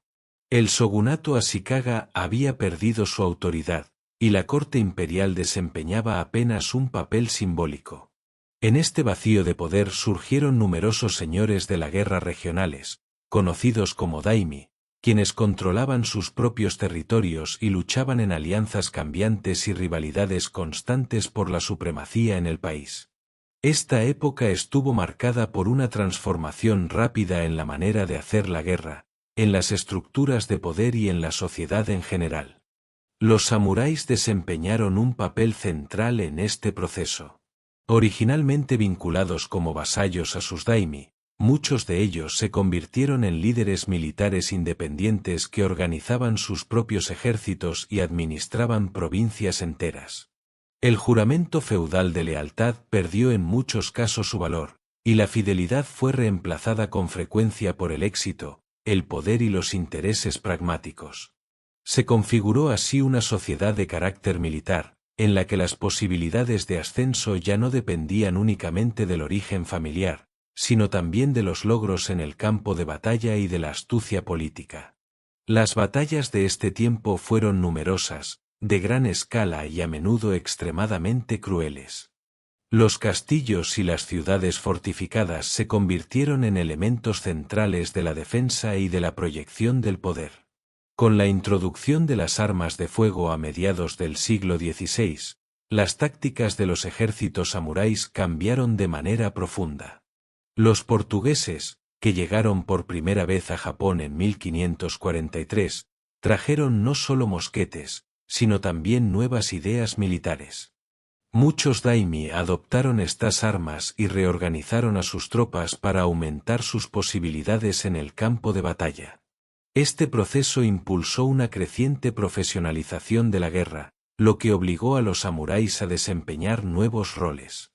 El shogunato Ashikaga había perdido su autoridad, y la corte imperial desempeñaba apenas un papel simbólico. En este vacío de poder surgieron numerosos señores de la guerra regionales, conocidos como daimi, quienes controlaban sus propios territorios y luchaban en alianzas cambiantes y rivalidades constantes por la supremacía en el país. Esta época estuvo marcada por una transformación rápida en la manera de hacer la guerra, en las estructuras de poder y en la sociedad en general. Los samuráis desempeñaron un papel central en este proceso. Originalmente vinculados como vasallos a sus daimi, muchos de ellos se convirtieron en líderes militares independientes que organizaban sus propios ejércitos y administraban provincias enteras. El juramento feudal de lealtad perdió en muchos casos su valor, y la fidelidad fue reemplazada con frecuencia por el éxito, el poder y los intereses pragmáticos. Se configuró así una sociedad de carácter militar, en la que las posibilidades de ascenso ya no dependían únicamente del origen familiar, sino también de los logros en el campo de batalla y de la astucia política. Las batallas de este tiempo fueron numerosas, de gran escala y a menudo extremadamente crueles. Los castillos y las ciudades fortificadas se convirtieron en elementos centrales de la defensa y de la proyección del poder. Con la introducción de las armas de fuego a mediados del siglo XVI, las tácticas de los ejércitos samuráis cambiaron de manera profunda. Los portugueses, que llegaron por primera vez a Japón en 1543, trajeron no solo mosquetes, sino también nuevas ideas militares. Muchos daimi adoptaron estas armas y reorganizaron a sus tropas para aumentar sus posibilidades en el campo de batalla. Este proceso impulsó una creciente profesionalización de la guerra, lo que obligó a los samuráis a desempeñar nuevos roles.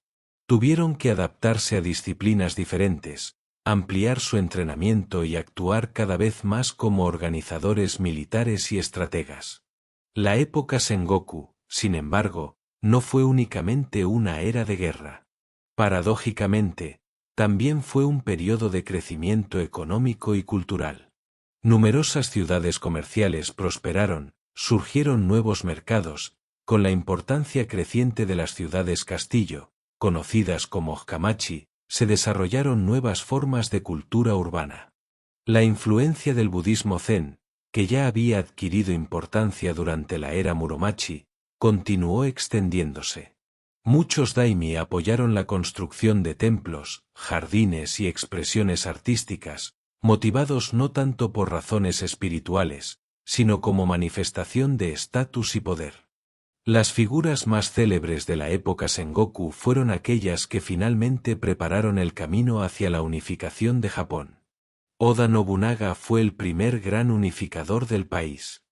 Tuvieron que adaptarse a disciplinas diferentes, ampliar su entrenamiento y actuar cada vez más como organizadores militares y estrategas. La época Sengoku, sin embargo, no fue únicamente una era de guerra. Paradójicamente, también fue un periodo de crecimiento económico y cultural. Numerosas ciudades comerciales prosperaron, surgieron nuevos mercados, con la importancia creciente de las ciudades castillo, conocidas como Hkamachi, se desarrollaron nuevas formas de cultura urbana. La influencia del budismo zen, que ya había adquirido importancia durante la era Muromachi, continuó extendiéndose. Muchos daimi apoyaron la construcción de templos, jardines y expresiones artísticas, motivados no tanto por razones espirituales, sino como manifestación de estatus y poder. Las figuras más célebres de la época Sengoku fueron aquellas que finalmente prepararon el camino hacia la unificación de Japón. Oda Nobunaga fue el primer gran unificador del país.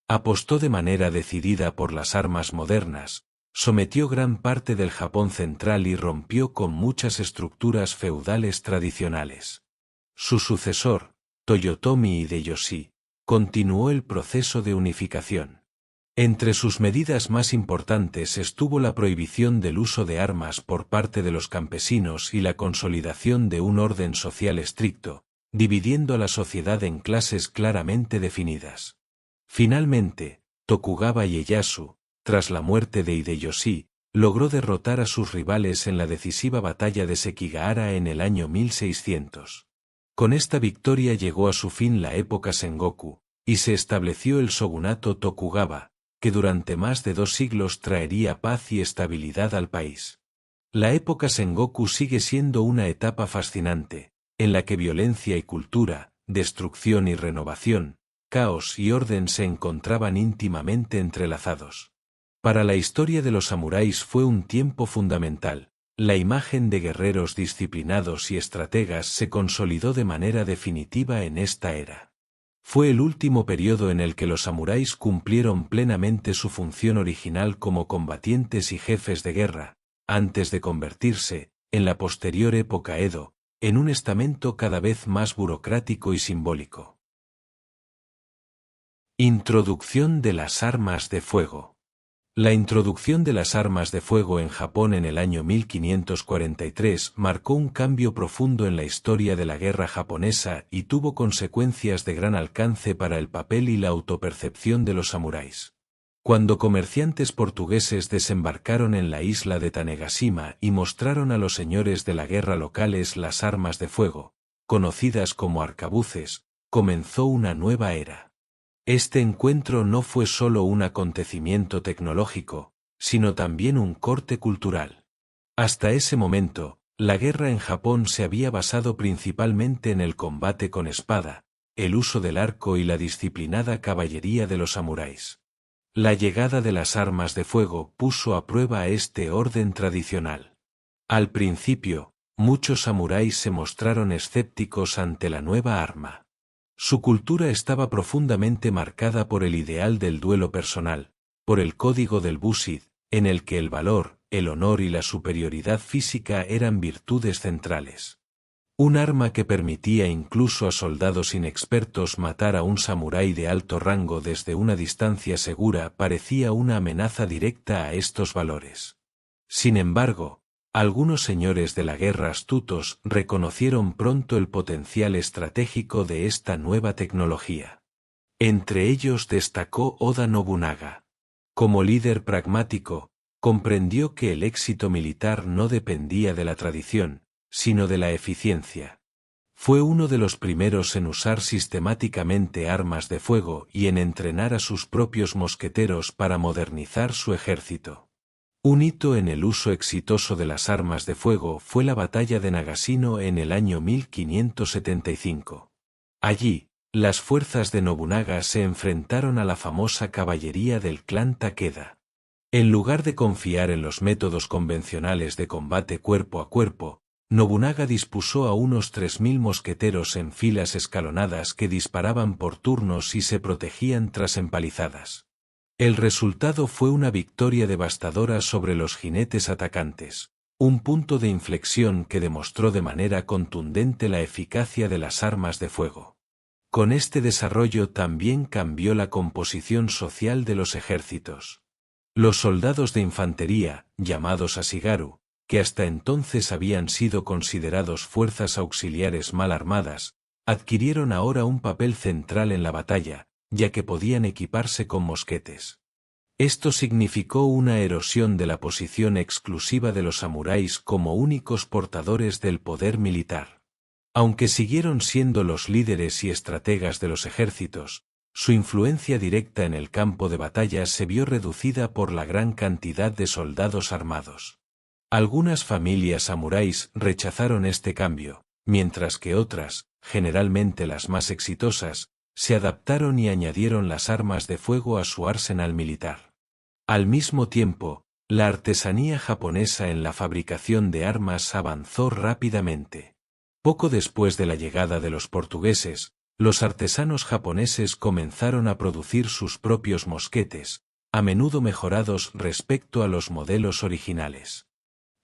Apostó de manera decidida por las armas modernas, sometió gran parte del Japón central y rompió con muchas estructuras feudales tradicionales. Su sucesor, Toyotomi Hideyoshi, continuó el proceso de unificación. Entre sus medidas más importantes estuvo la prohibición del uso de armas por parte de los campesinos y la consolidación de un orden social estricto, dividiendo a la sociedad en clases claramente definidas. Finalmente, Tokugawa Ieyasu, tras la muerte de Hideyoshi, logró derrotar a sus rivales en la decisiva batalla de Sekigahara en el año 1600. Con esta victoria llegó a su fin la época Sengoku, y se estableció el shogunato Tokugawa, que durante más de 2 siglos traería paz y estabilidad al país. La época Sengoku sigue siendo una etapa fascinante, en la que violencia y cultura, destrucción y renovación, caos y orden se encontraban íntimamente entrelazados. Para la historia de los samuráis fue un tiempo fundamental. La imagen de guerreros disciplinados y estrategas se consolidó de manera definitiva en esta era. Fue el último periodo en el que los samuráis cumplieron plenamente su función original como combatientes y jefes de guerra, antes de convertirse, en la posterior época Edo, en un estamento cada vez más burocrático y simbólico. Introducción de las armas de fuego. La introducción de las armas de fuego en Japón en el año 1543 marcó un cambio profundo en la historia de la guerra japonesa y tuvo consecuencias de gran alcance para el papel y la autopercepción de los samuráis. Cuando comerciantes portugueses desembarcaron en la isla de Tanegashima y mostraron a los señores de la guerra locales las armas de fuego, conocidas como arcabuces, comenzó una nueva era. Este encuentro no fue solo un acontecimiento tecnológico, sino también un corte cultural. Hasta ese momento, la guerra en Japón se había basado principalmente en el combate con espada, el uso del arco y la disciplinada caballería de los samuráis. La llegada de las armas de fuego puso a prueba este orden tradicional. Al principio, muchos samuráis se mostraron escépticos ante la nueva arma. Su cultura estaba profundamente marcada por el ideal del duelo personal, por el código del Bushid, en el que el valor, el honor y la superioridad física eran virtudes centrales. Un arma que permitía incluso a soldados inexpertos matar a un samurái de alto rango desde una distancia segura parecía una amenaza directa a estos valores. Sin embargo, algunos señores de la guerra astutos reconocieron pronto el potencial estratégico de esta nueva tecnología. Entre ellos destacó Oda Nobunaga. Como líder pragmático, comprendió que el éxito militar no dependía de la tradición, sino de la eficiencia. Fue uno de los primeros en usar sistemáticamente armas de fuego y en entrenar a sus propios mosqueteros para modernizar su ejército. Un hito en el uso exitoso de las armas de fuego fue la batalla de Nagashino en el año 1575. Allí, las fuerzas de Nobunaga se enfrentaron a la famosa caballería del clan Takeda. En lugar de confiar en los métodos convencionales de combate cuerpo a cuerpo, Nobunaga dispuso a unos 3000 mosqueteros en filas escalonadas que disparaban por turnos y se protegían tras empalizadas. El resultado fue una victoria devastadora sobre los jinetes atacantes, un punto de inflexión que demostró de manera contundente la eficacia de las armas de fuego. Con este desarrollo también cambió la composición social de los ejércitos. Los soldados de infantería, llamados ashigaru, que hasta entonces habían sido considerados fuerzas auxiliares mal armadas, adquirieron ahora un papel central en la batalla, ya que podían equiparse con mosquetes. Esto significó una erosión de la posición exclusiva de los samuráis como únicos portadores del poder militar. Aunque siguieron siendo los líderes y estrategas de los ejércitos, su influencia directa en el campo de batalla se vio reducida por la gran cantidad de soldados armados. Algunas familias samuráis rechazaron este cambio, mientras que otras, generalmente las más exitosas, se adaptaron y añadieron las armas de fuego a su arsenal militar. Al mismo tiempo, la artesanía japonesa en la fabricación de armas avanzó rápidamente. Poco después de la llegada de los portugueses, los artesanos japoneses comenzaron a producir sus propios mosquetes, a menudo mejorados respecto a los modelos originales.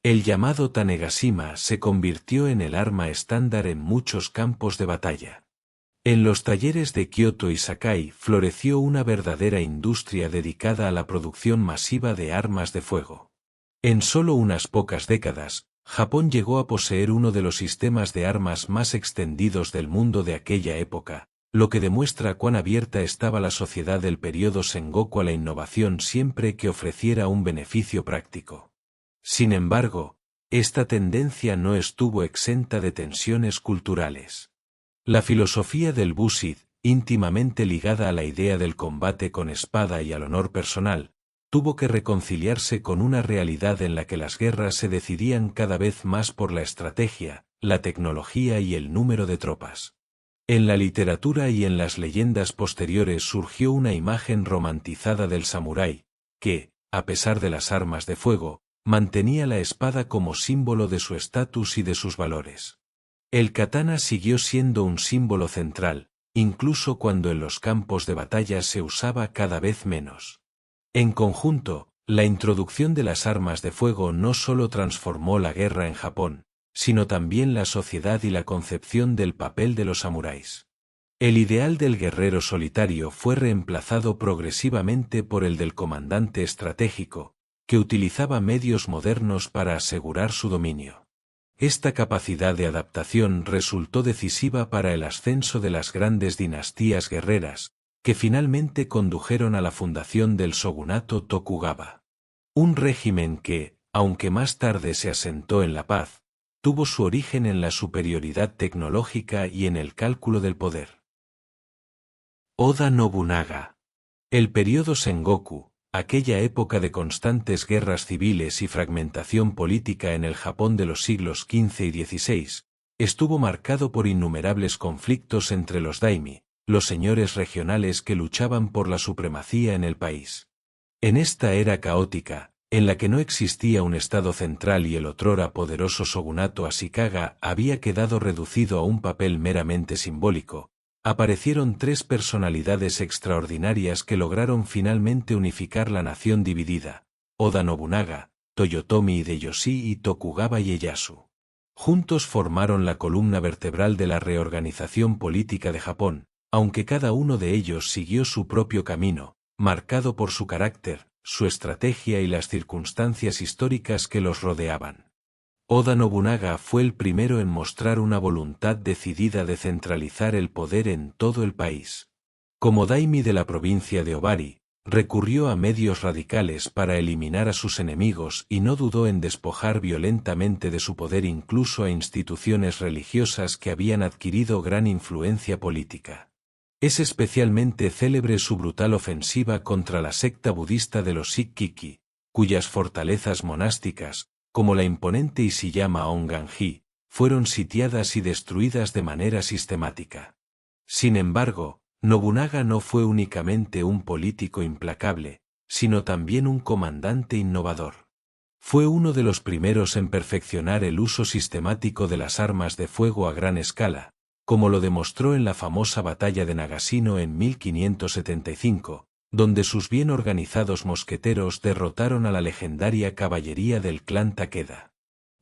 El llamado Tanegashima se convirtió en el arma estándar en muchos campos de batalla. En los talleres de Kioto y Sakai floreció una verdadera industria dedicada a la producción masiva de armas de fuego. En solo unas pocas décadas, Japón llegó a poseer uno de los sistemas de armas más extendidos del mundo de aquella época, lo que demuestra cuán abierta estaba la sociedad del período Sengoku a la innovación siempre que ofreciera un beneficio práctico. Sin embargo, esta tendencia no estuvo exenta de tensiones culturales. La filosofía del Bushid, íntimamente ligada a la idea del combate con espada y al honor personal, tuvo que reconciliarse con una realidad en la que las guerras se decidían cada vez más por la estrategia, la tecnología y el número de tropas. En la literatura y en las leyendas posteriores surgió una imagen romantizada del samurái, que, a pesar de las armas de fuego, mantenía la espada como símbolo de su estatus y de sus valores. El katana siguió siendo un símbolo central, incluso cuando en los campos de batalla se usaba cada vez menos. En conjunto, la introducción de las armas de fuego no solo transformó la guerra en Japón, sino también la sociedad y la concepción del papel de los samuráis. El ideal del guerrero solitario fue reemplazado progresivamente por el del comandante estratégico, que utilizaba medios modernos para asegurar su dominio. Esta capacidad de adaptación resultó decisiva para el ascenso de las grandes dinastías guerreras, que finalmente condujeron a la fundación del shogunato Tokugawa. Un régimen que, aunque más tarde se asentó en la paz, tuvo su origen en la superioridad tecnológica y en el cálculo del poder. Oda Nobunaga. El período Sengoku, aquella época de constantes guerras civiles y fragmentación política en el Japón de los siglos XV y XVI, estuvo marcado por innumerables conflictos entre los daimi, los señores regionales que luchaban por la supremacía en el país. En esta era caótica, en la que no existía un estado central y el otrora poderoso shogunato Ashikaga había quedado reducido a un papel meramente simbólico, aparecieron tres personalidades extraordinarias que lograron finalmente unificar la nación dividida: Oda Nobunaga, Toyotomi Hideyoshi y Tokugawa Ieyasu. Juntos formaron la columna vertebral de la reorganización política de Japón, aunque cada uno de ellos siguió su propio camino, marcado por su carácter, su estrategia y las circunstancias históricas que los rodeaban. Oda Nobunaga fue el primero en mostrar una voluntad decidida de centralizar el poder en todo el país. Como daimi de la provincia de Obari, recurrió a medios radicales para eliminar a sus enemigos y no dudó en despojar violentamente de su poder incluso a instituciones religiosas que habían adquirido gran influencia política. Es especialmente célebre su brutal ofensiva contra la secta budista de los Shikkiki, cuyas fortalezas monásticas, como la imponente Ishiyama Onganji, fueron sitiadas y destruidas de manera sistemática. Sin embargo, Nobunaga no fue únicamente un político implacable, sino también un comandante innovador. Fue uno de los primeros en perfeccionar el uso sistemático de las armas de fuego a gran escala, como lo demostró en la famosa batalla de Nagashino en 1575, donde sus bien organizados mosqueteros derrotaron a la legendaria caballería del clan Takeda.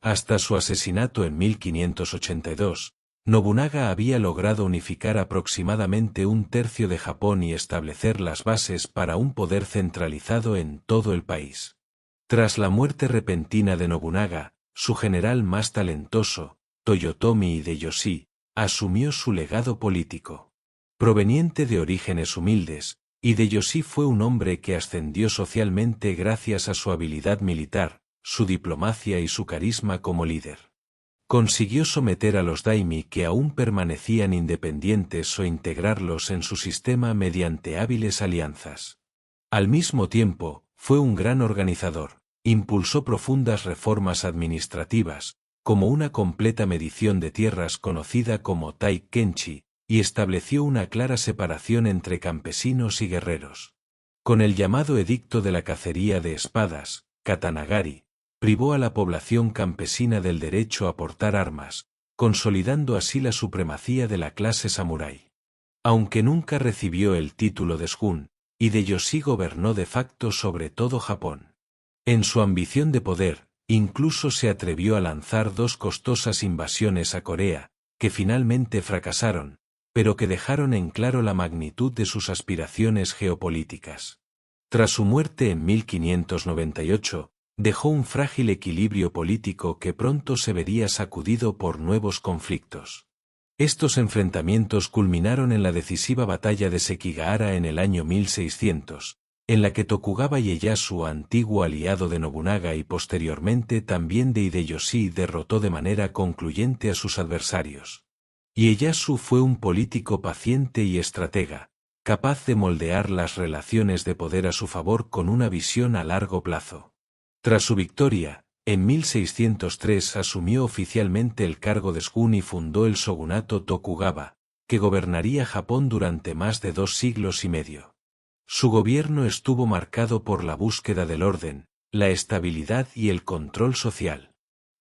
Hasta su asesinato en 1582, Nobunaga había logrado unificar aproximadamente un tercio de Japón y establecer las bases para un poder centralizado en todo el país. Tras la muerte repentina de Nobunaga, su general más talentoso, Toyotomi Hideyoshi, asumió su legado político. Proveniente de orígenes humildes, Hideyoshi fue un hombre que ascendió socialmente gracias a su habilidad militar, su diplomacia y su carisma como líder. Consiguió someter a los daimi que aún permanecían independientes o integrarlos en su sistema mediante hábiles alianzas. Al mismo tiempo, fue un gran organizador, impulsó profundas reformas administrativas, como una completa medición de tierras conocida como Tai-Kenchi, y estableció una clara separación entre campesinos y guerreros. Con el llamado Edicto de la Cacería de Espadas, Katanagari, privó a la población campesina del derecho a portar armas, consolidando así la supremacía de la clase samurái. Aunque nunca recibió el título de shogun, Hideyoshi gobernó de facto sobre todo Japón. En su ambición de poder, incluso se atrevió a lanzar dos costosas invasiones a Corea, que finalmente fracasaron, pero que dejaron en claro la magnitud de sus aspiraciones geopolíticas. Tras su muerte en 1598, dejó un frágil equilibrio político que pronto se vería sacudido por nuevos conflictos. Estos enfrentamientos culminaron en la decisiva batalla de Sekigahara en el año 1600, en la que Tokugawa Ieyasu, antiguo aliado de Nobunaga y posteriormente también de Hideyoshi, derrotó de manera concluyente a sus adversarios. Ieyasu fue un político paciente y estratega, capaz de moldear las relaciones de poder a su favor con una visión a largo plazo. Tras su victoria, en 1603 asumió oficialmente el cargo de shogun y fundó el shogunato Tokugawa, que gobernaría Japón durante más de 2 siglos y medio. Su gobierno estuvo marcado por la búsqueda del orden, la estabilidad y el control social.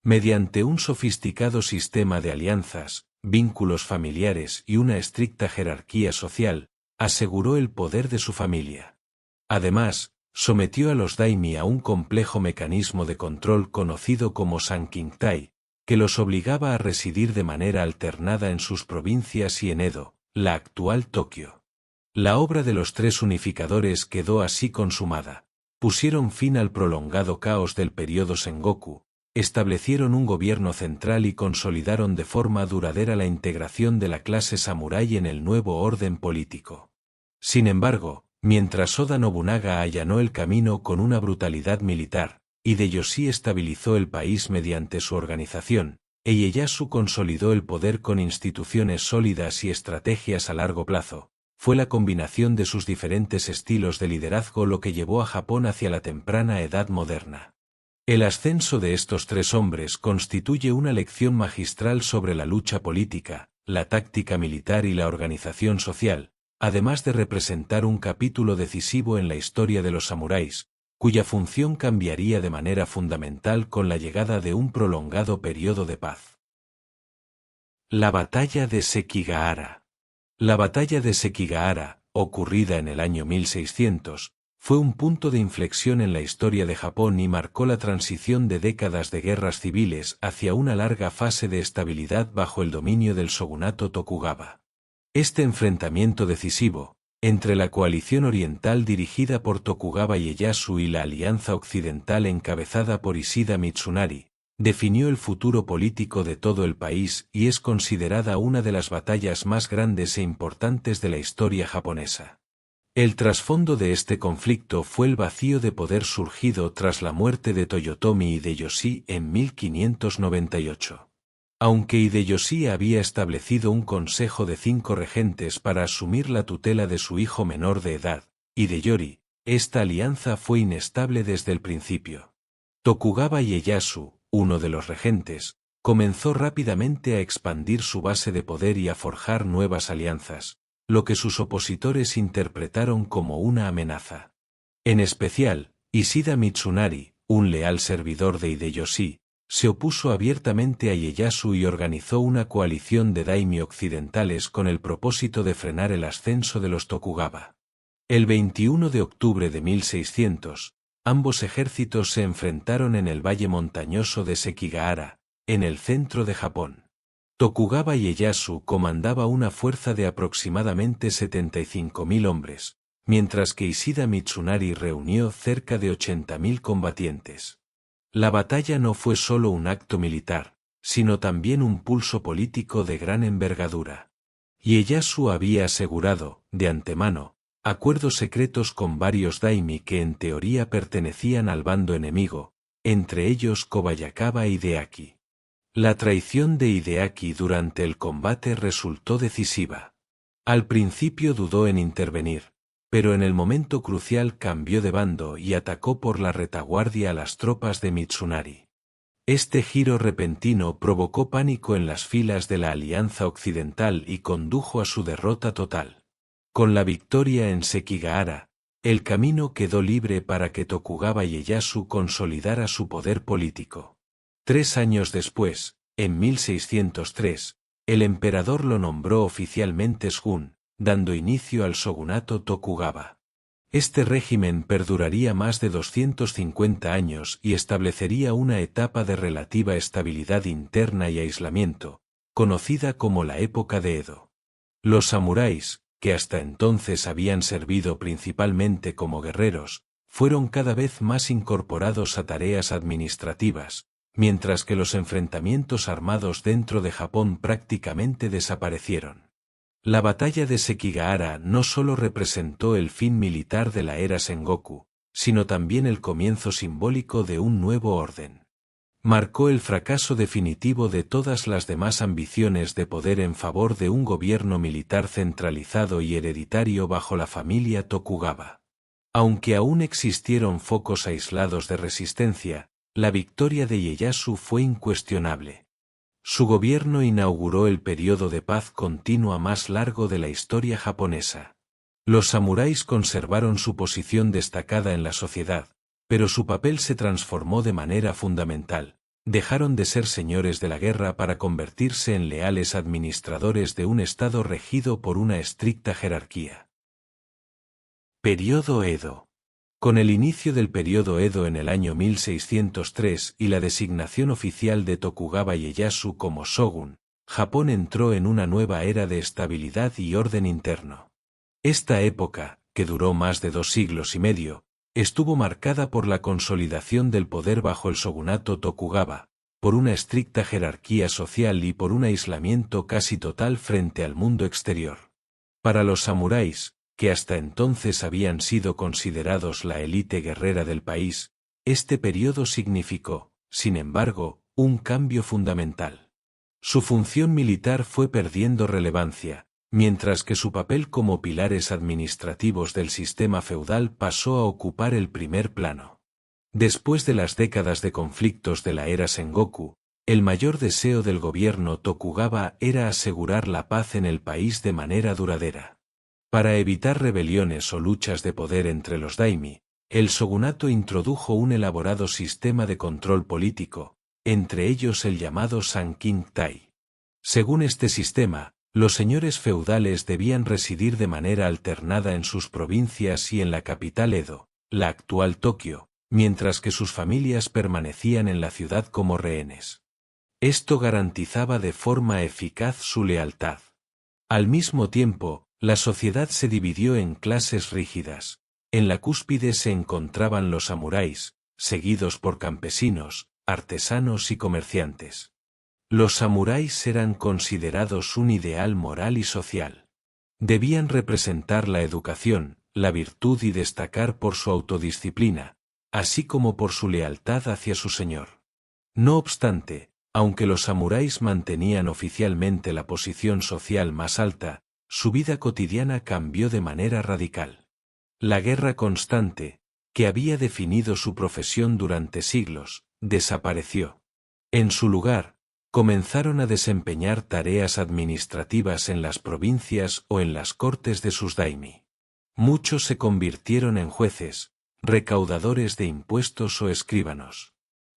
Mediante un sofisticado sistema de alianzas, vínculos familiares y una estricta jerarquía social, aseguró el poder de su familia. Además, sometió a los daimi a un complejo mecanismo de control conocido como Sankintai, que los obligaba a residir de manera alternada en sus provincias y en Edo, la actual Tokio. La obra de los tres unificadores quedó así consumada. Pusieron fin al prolongado caos del período Sengoku, establecieron un gobierno central y consolidaron de forma duradera la integración de la clase samurái en el nuevo orden político. Sin embargo, mientras Oda Nobunaga allanó el camino con una brutalidad militar, Hideyoshi estabilizó el país mediante su organización, e Ieyasu consolidó el poder con instituciones sólidas y estrategias a largo plazo. fue la combinación de sus diferentes estilos de liderazgo lo que llevó a Japón hacia la temprana edad moderna. El ascenso de estos tres hombres constituye una lección magistral sobre la lucha política, la táctica militar y la organización social, además de representar un capítulo decisivo en la historia de los samuráis, cuya función cambiaría de manera fundamental con la llegada de un prolongado periodo de paz. La batalla de Sekigahara. La batalla de Sekigahara, ocurrida en el año 1600, fue un punto de inflexión en la historia de Japón y marcó la transición de décadas de guerras civiles hacia una larga fase de estabilidad bajo el dominio del shogunato Tokugawa. Este enfrentamiento decisivo, entre la coalición oriental dirigida por Tokugawa Ieyasu y la alianza occidental encabezada por Ishida Mitsunari, definió el futuro político de todo el país y es considerada una de las batallas más grandes e importantes de la historia japonesa. El trasfondo de este conflicto fue el vacío de poder surgido tras la muerte de Toyotomi Hideyoshi en 1598. Aunque Hideyoshi había establecido un consejo de 5 regentes para asumir la tutela de su hijo menor de edad, Hideyori, esta alianza fue inestable desde el principio. Tokugawa Ieyasu, uno de los regentes, comenzó rápidamente a expandir su base de poder y a forjar nuevas alianzas, lo que sus opositores interpretaron como una amenaza. En especial, Ishida Mitsunari, un leal servidor de Hideyoshi, se opuso abiertamente a Ieyasu y organizó una coalición de daimyo occidentales con el propósito de frenar el ascenso de los Tokugawa. El 21 de octubre de 1600, ambos ejércitos se enfrentaron en el valle montañoso de Sekigahara, en el centro de Japón. Tokugawa Ieyasu comandaba una fuerza de aproximadamente 75.000 hombres, mientras que Ishida Mitsunari reunió cerca de 80.000 combatientes. La batalla no fue solo un acto militar, sino también un pulso político de gran envergadura. Ieyasu había asegurado, de antemano, acuerdos secretos con varios daimi que en teoría pertenecían al bando enemigo, entre ellos Kobayakawa Hideaki. La traición de Hideaki durante el combate resultó decisiva. Al principio dudó en intervenir, pero en el momento crucial cambió de bando y atacó por la retaguardia a las tropas de Mitsunari. Este giro repentino provocó pánico en las filas de la Alianza Occidental y condujo a su derrota total. Con la victoria en Sekigahara, el camino quedó libre para que Tokugawa Ieyasu consolidara su poder político. 3 años después, en 1603, el emperador lo nombró oficialmente shogun, dando inicio al shogunato Tokugawa. Este régimen perduraría más de 250 años y establecería una etapa de relativa estabilidad interna y aislamiento, conocida como la época de Edo. Los samuráis, que hasta entonces habían servido principalmente como guerreros, fueron cada vez más incorporados a tareas administrativas, mientras que los enfrentamientos armados dentro de Japón prácticamente desaparecieron. La batalla de Sekigahara no solo representó el fin militar de la era Sengoku, sino también el comienzo simbólico de un nuevo orden. Marcó el fracaso definitivo de todas las demás ambiciones de poder en favor de un gobierno militar centralizado y hereditario bajo la familia Tokugawa. Aunque aún existieron focos aislados de resistencia, la victoria de Ieyasu fue incuestionable. Su gobierno inauguró el periodo de paz continua más largo de la historia japonesa. Los samuráis conservaron su posición destacada en la sociedad, pero su papel se transformó de manera fundamental. Dejaron de ser señores de la guerra para convertirse en leales administradores de un estado regido por una estricta jerarquía. Periodo Edo. Con el inicio del periodo Edo en el año 1603 y la designación oficial de Tokugawa Ieyasu como shogun, Japón entró en una nueva era de estabilidad y orden interno. Esta época, que duró más de 2 siglos y medio, estuvo marcada por la consolidación del poder bajo el shogunato Tokugawa, por una estricta jerarquía social y por un aislamiento casi total frente al mundo exterior. Para los samuráis, que hasta entonces habían sido considerados la élite guerrera del país, este periodo significó, sin embargo, un cambio fundamental. Su función militar fue perdiendo relevancia, mientras que su papel como pilares administrativos del sistema feudal pasó a ocupar el primer plano. Después de las décadas de conflictos de la era Sengoku, el mayor deseo del gobierno Tokugawa era asegurar la paz en el país de manera duradera. Para evitar rebeliones o luchas de poder entre los daimi, el shogunato introdujo un elaborado sistema de control político, entre ellos el llamado Sankin-tai. Según este sistema, los señores feudales debían residir de manera alternada en sus provincias y en la capital Edo, la actual Tokio, mientras que sus familias permanecían en la ciudad como rehenes. Esto garantizaba de forma eficaz su lealtad. Al mismo tiempo, la sociedad se dividió en clases rígidas. En la cúspide se encontraban los samuráis, seguidos por campesinos, artesanos y comerciantes. Los samuráis eran considerados un ideal moral y social. Debían representar la educación, la virtud y destacar por su autodisciplina, así como por su lealtad hacia su señor. No obstante, aunque los samuráis mantenían oficialmente la posición social más alta, su vida cotidiana cambió de manera radical. La guerra constante, que había definido su profesión durante siglos, desapareció. En su lugar, comenzaron a desempeñar tareas administrativas en las provincias o en las cortes de sus daimi. Muchos se convirtieron en jueces, recaudadores de impuestos o escribanos.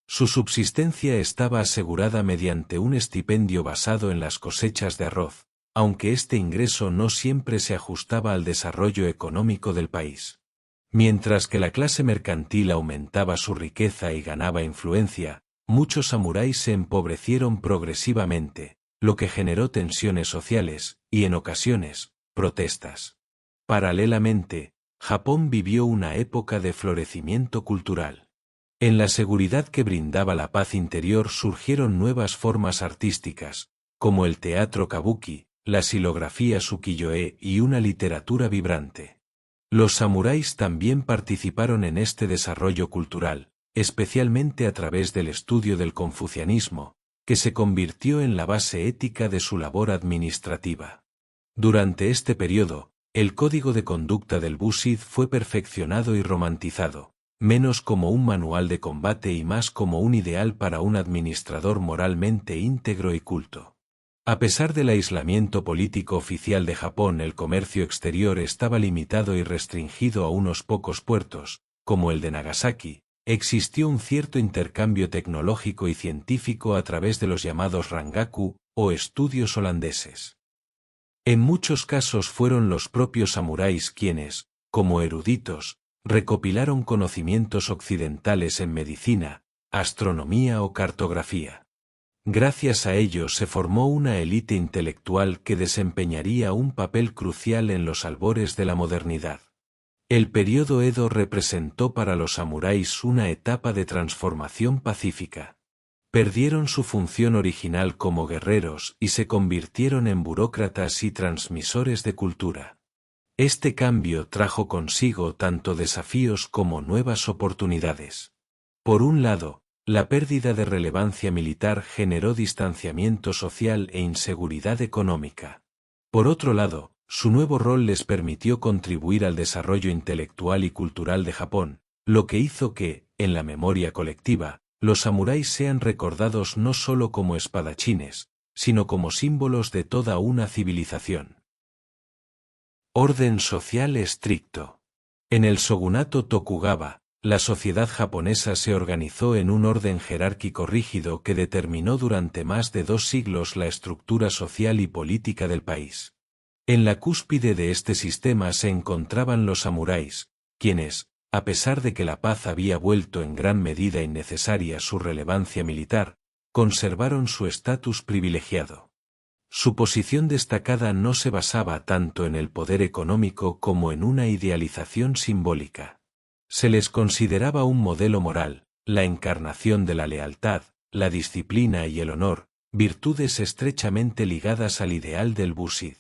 Su subsistencia estaba asegurada mediante un estipendio basado en las cosechas de arroz, aunque este ingreso no siempre se ajustaba al desarrollo económico del país. Mientras que la clase mercantil aumentaba su riqueza y ganaba influencia, muchos samuráis se empobrecieron progresivamente, lo que generó tensiones sociales y, en ocasiones, protestas. Paralelamente, Japón vivió una época de florecimiento cultural. En la seguridad que brindaba la paz interior surgieron nuevas formas artísticas, como el teatro kabuki, la xilografía ukiyo-e y una literatura vibrante. Los samuráis también participaron en este desarrollo cultural, especialmente a través del estudio del confucianismo, que se convirtió en la base ética de su labor administrativa. Durante este periodo, el código de conducta del Bushid fue perfeccionado y romantizado, menos como un manual de combate y más como un ideal para un administrador moralmente íntegro y culto. A pesar del aislamiento político oficial de Japón, el comercio exterior estaba limitado y restringido a unos pocos puertos, como el de Nagasaki. Existió un cierto intercambio tecnológico y científico a través de los llamados rangaku, o estudios holandeses. En muchos casos fueron los propios samuráis quienes, como eruditos, recopilaron conocimientos occidentales en medicina, astronomía o cartografía. Gracias a ello se formó una élite intelectual que desempeñaría un papel crucial en los albores de la modernidad. El período Edo representó para los samuráis una etapa de transformación pacífica. Perdieron su función original como guerreros y se convirtieron en burócratas y transmisores de cultura. Este cambio trajo consigo tanto desafíos como nuevas oportunidades. Por un lado, la pérdida de relevancia militar generó distanciamiento social e inseguridad económica. Por otro lado, su nuevo rol les permitió contribuir al desarrollo intelectual y cultural de Japón, lo que hizo que, en la memoria colectiva, los samuráis sean recordados no solo como espadachines, sino como símbolos de toda una civilización. Orden social estricto. En el shogunato Tokugawa, la sociedad japonesa se organizó en un orden jerárquico rígido que determinó durante más de 2 siglos la estructura social y política del país. En la cúspide de este sistema se encontraban los samuráis, quienes, a pesar de que la paz había vuelto en gran medida innecesaria su relevancia militar, conservaron su estatus privilegiado. Su posición destacada no se basaba tanto en el poder económico como en una idealización simbólica. Se les consideraba un modelo moral, la encarnación de la lealtad, la disciplina y el honor, virtudes estrechamente ligadas al ideal del Bushid.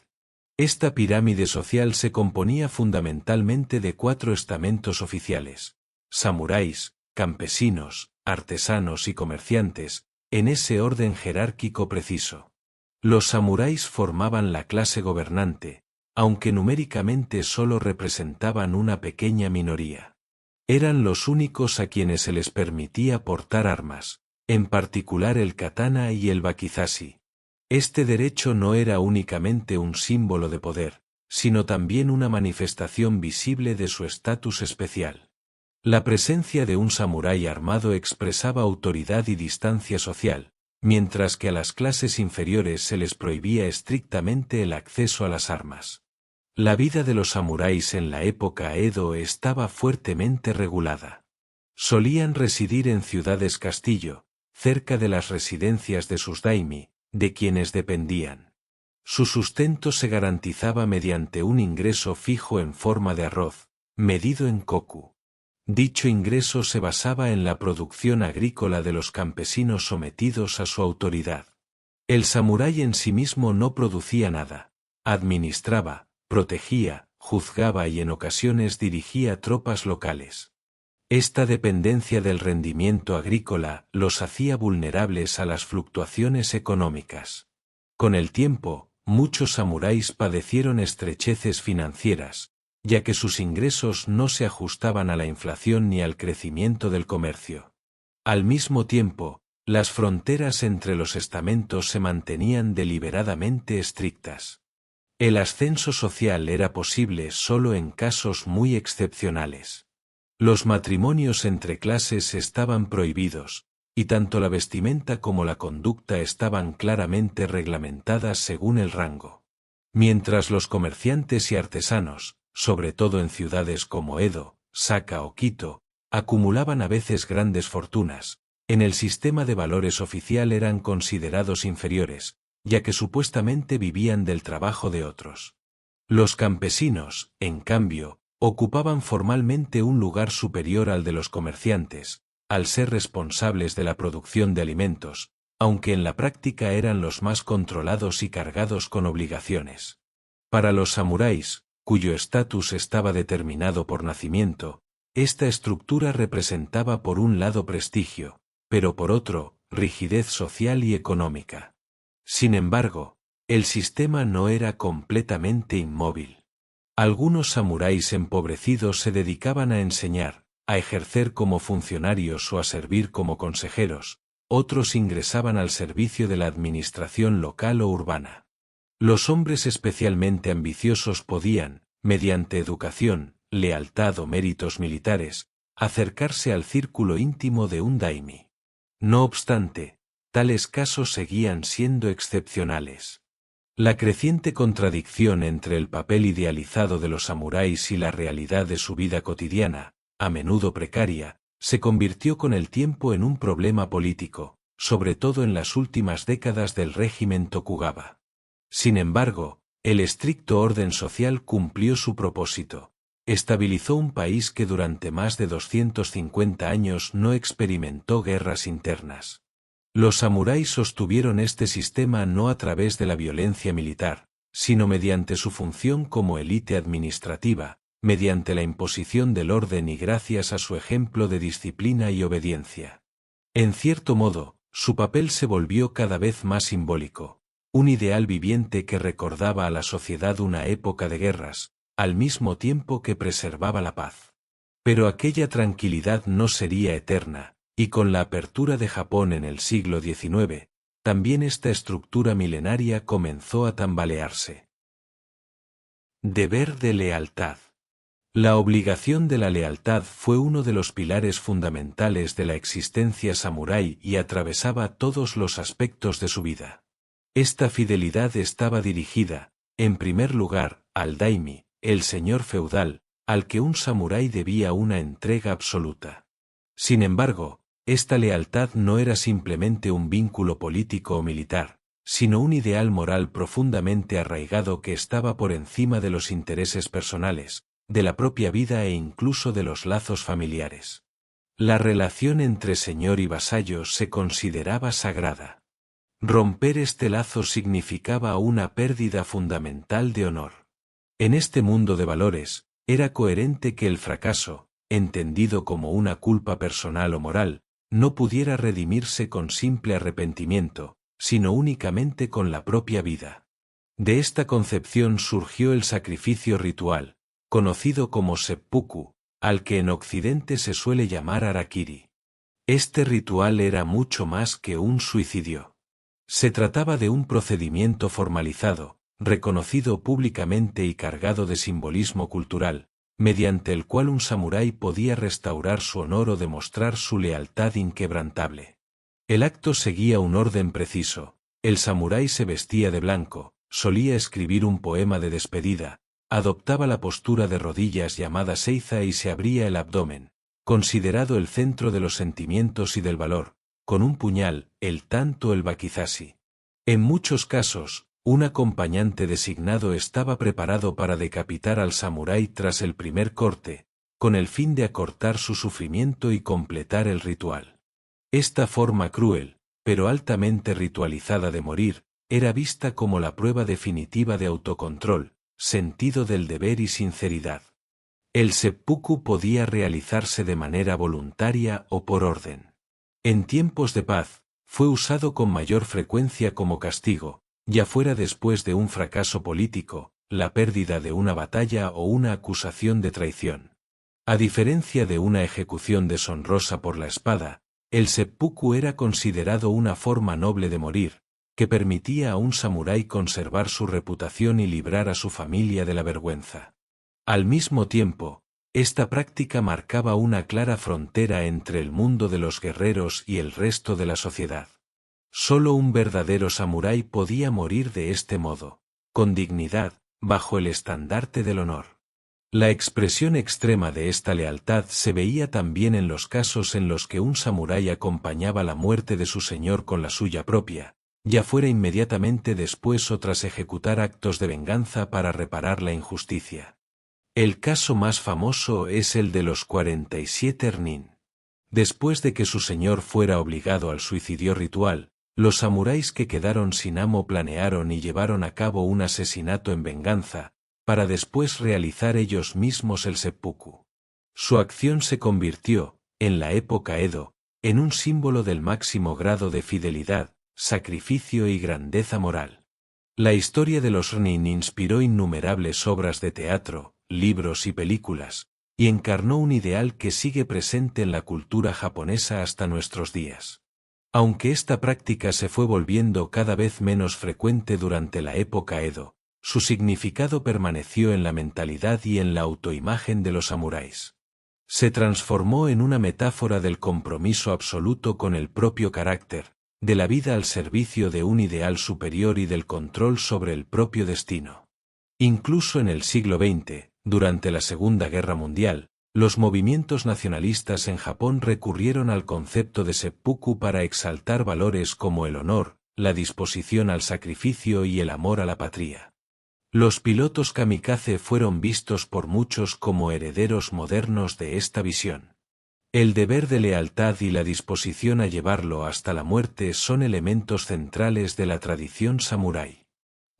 Esta pirámide social se componía fundamentalmente de 4 estamentos oficiales: samuráis, campesinos, artesanos y comerciantes, en ese orden jerárquico preciso. Los samuráis formaban la clase gobernante, aunque numéricamente solo representaban una pequeña minoría. Eran los únicos a quienes se les permitía portar armas, en particular el katana y el wakizashi. Este derecho no era únicamente un símbolo de poder, sino también una manifestación visible de su estatus especial. La presencia de un samurái armado expresaba autoridad y distancia social, mientras que a las clases inferiores se les prohibía estrictamente el acceso a las armas. La vida de los samuráis en la época Edo estaba fuertemente regulada. Solían residir en ciudades-castillo, cerca de las residencias de sus daimi, de quienes dependían. Su sustento se garantizaba mediante un ingreso fijo en forma de arroz, medido en koku. Dicho ingreso se basaba en la producción agrícola de los campesinos sometidos a su autoridad. El samurái en sí mismo no producía nada. Administraba, protegía, juzgaba y en ocasiones dirigía tropas locales. Esta dependencia del rendimiento agrícola los hacía vulnerables a las fluctuaciones económicas. Con el tiempo, muchos samuráis padecieron estrecheces financieras, ya que sus ingresos no se ajustaban a la inflación ni al crecimiento del comercio. Al mismo tiempo, las fronteras entre los estamentos se mantenían deliberadamente estrictas. El ascenso social era posible solo en casos muy excepcionales. Los matrimonios entre clases estaban prohibidos, y tanto la vestimenta como la conducta estaban claramente reglamentadas según el rango. Mientras los comerciantes y artesanos, sobre todo en ciudades como Edo, Saka o Quito, acumulaban a veces grandes fortunas, en el sistema de valores oficial eran considerados inferiores, ya que supuestamente vivían del trabajo de otros. Los campesinos, en cambio, ocupaban formalmente un lugar superior al de los comerciantes, al ser responsables de la producción de alimentos, aunque en la práctica eran los más controlados y cargados con obligaciones. Para los samuráis, cuyo estatus estaba determinado por nacimiento, esta estructura representaba por un lado prestigio, pero por otro, rigidez social y económica. Sin embargo, el sistema no era completamente inmóvil. Algunos samuráis empobrecidos se dedicaban a enseñar, a ejercer como funcionarios o a servir como consejeros, otros ingresaban al servicio de la administración local o urbana. Los hombres especialmente ambiciosos podían, mediante educación, lealtad o méritos militares, acercarse al círculo íntimo de un daimi. No obstante, tales casos seguían siendo excepcionales. La creciente contradicción entre el papel idealizado de los samuráis y la realidad de su vida cotidiana, a menudo precaria, se convirtió con el tiempo en un problema político, sobre todo en las últimas décadas del régimen Tokugawa. Sin embargo, el estricto orden social cumplió su propósito. Estabilizó un país que durante más de 250 años no experimentó guerras internas. Los samuráis sostuvieron este sistema no a través de la violencia militar, sino mediante su función como élite administrativa, mediante la imposición del orden y gracias a su ejemplo de disciplina y obediencia. En cierto modo, su papel se volvió cada vez más simbólico, un ideal viviente que recordaba a la sociedad una época de guerras, al mismo tiempo que preservaba la paz. Pero aquella tranquilidad no sería eterna, y con la apertura de Japón en el siglo XIX, también esta estructura milenaria comenzó a tambalearse. Deber de lealtad. La obligación de la lealtad fue uno de los pilares fundamentales de la existencia samurái y atravesaba todos los aspectos de su vida. Esta fidelidad estaba dirigida, en primer lugar, al daimi, el señor feudal, al que un samurái debía una entrega absoluta. Sin embargo, esta lealtad no era simplemente un vínculo político o militar, sino un ideal moral profundamente arraigado que estaba por encima de los intereses personales, de la propia vida e incluso de los lazos familiares. La relación entre señor y vasallo se consideraba sagrada. Romper este lazo significaba una pérdida fundamental de honor. En este mundo de valores, era coherente que el fracaso, entendido como una culpa personal o moral, no pudiera redimirse con simple arrepentimiento, sino únicamente con la propia vida. De esta concepción surgió el sacrificio ritual, conocido como seppuku, al que en Occidente se suele llamar harakiri. Este ritual era mucho más que un suicidio. Se trataba de un procedimiento formalizado, reconocido públicamente y cargado de simbolismo cultural, mediante el cual un samurái podía restaurar su honor o demostrar su lealtad inquebrantable. El acto seguía un orden preciso. El samurái se vestía de blanco, solía escribir un poema de despedida, adoptaba la postura de rodillas llamada seiza y se abría el abdomen, considerado el centro de los sentimientos y del valor, con un puñal, el tanto o el wakizashi. En muchos casos, un acompañante designado estaba preparado para decapitar al samurái tras el primer corte, con el fin de acortar su sufrimiento y completar el ritual. Esta forma cruel, pero altamente ritualizada de morir, era vista como la prueba definitiva de autocontrol, sentido del deber y sinceridad. El seppuku podía realizarse de manera voluntaria o por orden. En tiempos de paz, fue usado con mayor frecuencia como castigo, ya fuera después de un fracaso político, la pérdida de una batalla o una acusación de traición. A diferencia de una ejecución deshonrosa por la espada, el seppuku era considerado una forma noble de morir, que permitía a un samurái conservar su reputación y librar a su familia de la vergüenza. Al mismo tiempo, esta práctica marcaba una clara frontera entre el mundo de los guerreros y el resto de la sociedad. Solo un verdadero samurái podía morir de este modo, con dignidad, bajo el estandarte del honor. La expresión extrema de esta lealtad se veía también en los casos en los que un samurái acompañaba la muerte de su señor con la suya propia, ya fuera inmediatamente después o tras ejecutar actos de venganza para reparar la injusticia. El caso más famoso es el de los 47 Rnin. Después de que su señor fuera obligado al suicidio ritual, los samuráis que quedaron sin amo planearon y llevaron a cabo un asesinato en venganza, para después realizar ellos mismos el seppuku. Su acción se convirtió, en la época Edo, en un símbolo del máximo grado de fidelidad, sacrificio y grandeza moral. La historia de los Rnin inspiró innumerables obras de teatro, libros y películas, y encarnó un ideal que sigue presente en la cultura japonesa hasta nuestros días. Aunque esta práctica se fue volviendo cada vez menos frecuente durante la época Edo, su significado permaneció en la mentalidad y en la autoimagen de los samuráis. Se transformó en una metáfora del compromiso absoluto con el propio carácter, de la vida al servicio de un ideal superior y del control sobre el propio destino. Incluso en el siglo XX, durante la Segunda Guerra Mundial, los movimientos nacionalistas en Japón recurrieron al concepto de seppuku para exaltar valores como el honor, la disposición al sacrificio y el amor a la patria. Los pilotos kamikaze fueron vistos por muchos como herederos modernos de esta visión. El deber de lealtad y la disposición a llevarlo hasta la muerte son elementos centrales de la tradición samurái.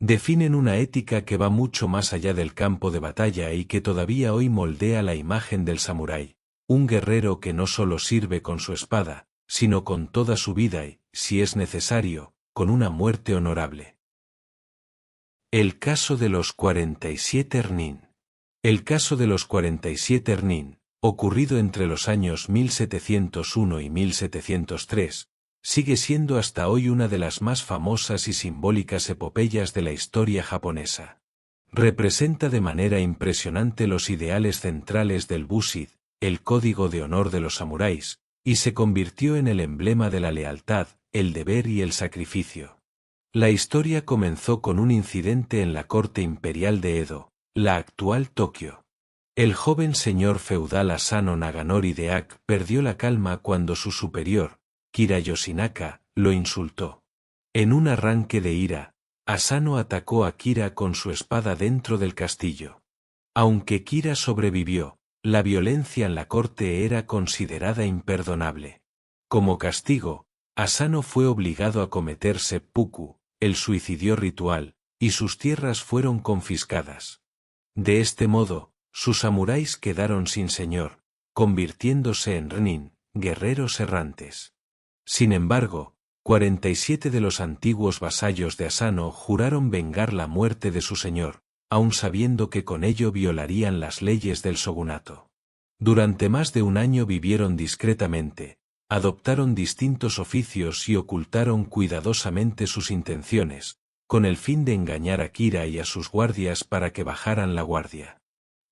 Definen una ética que va mucho más allá del campo de batalla y que todavía hoy moldea la imagen del samurái, un guerrero que no solo sirve con su espada, sino con toda su vida y, si es necesario, con una muerte honorable. El caso de los 47 Rnin. El caso de los 47 Rnin, ocurrido entre los años 1701 y 1703, sigue siendo hasta hoy una de las más famosas y simbólicas epopeyas de la historia japonesa. Representa de manera impresionante los ideales centrales del Bushid, el código de honor de los samuráis, y se convirtió en el emblema de la lealtad, el deber y el sacrificio. La historia comenzó con un incidente en la corte imperial de Edo, la actual Tokio. El joven señor feudal Asano Naganori de Ak perdió la calma cuando su superior, Kira Yoshinaka, lo insultó. En un arranque de ira, Asano atacó a Kira con su espada dentro del castillo. Aunque Kira sobrevivió, la violencia en la corte era considerada imperdonable. Como castigo, Asano fue obligado a cometer seppuku, el suicidio ritual, y sus tierras fueron confiscadas. De este modo, sus samuráis quedaron sin señor, convirtiéndose en Rnin, guerreros errantes. Sin embargo, 47 de los antiguos vasallos de Asano juraron vengar la muerte de su señor, aun sabiendo que con ello violarían las leyes del shogunato. Durante más de un año vivieron discretamente, adoptaron distintos oficios y ocultaron cuidadosamente sus intenciones, con el fin de engañar a Kira y a sus guardias para que bajaran la guardia.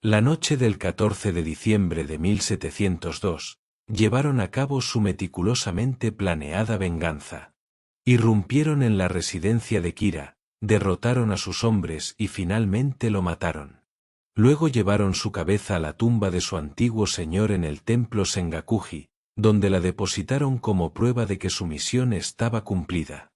La noche del 14 de diciembre de 1702, llevaron a cabo su meticulosamente planeada venganza. Irrumpieron en la residencia de Kira, derrotaron a sus hombres y finalmente lo mataron. Luego llevaron su cabeza a la tumba de su antiguo señor en el templo Sengakuji, donde la depositaron como prueba de que su misión estaba cumplida.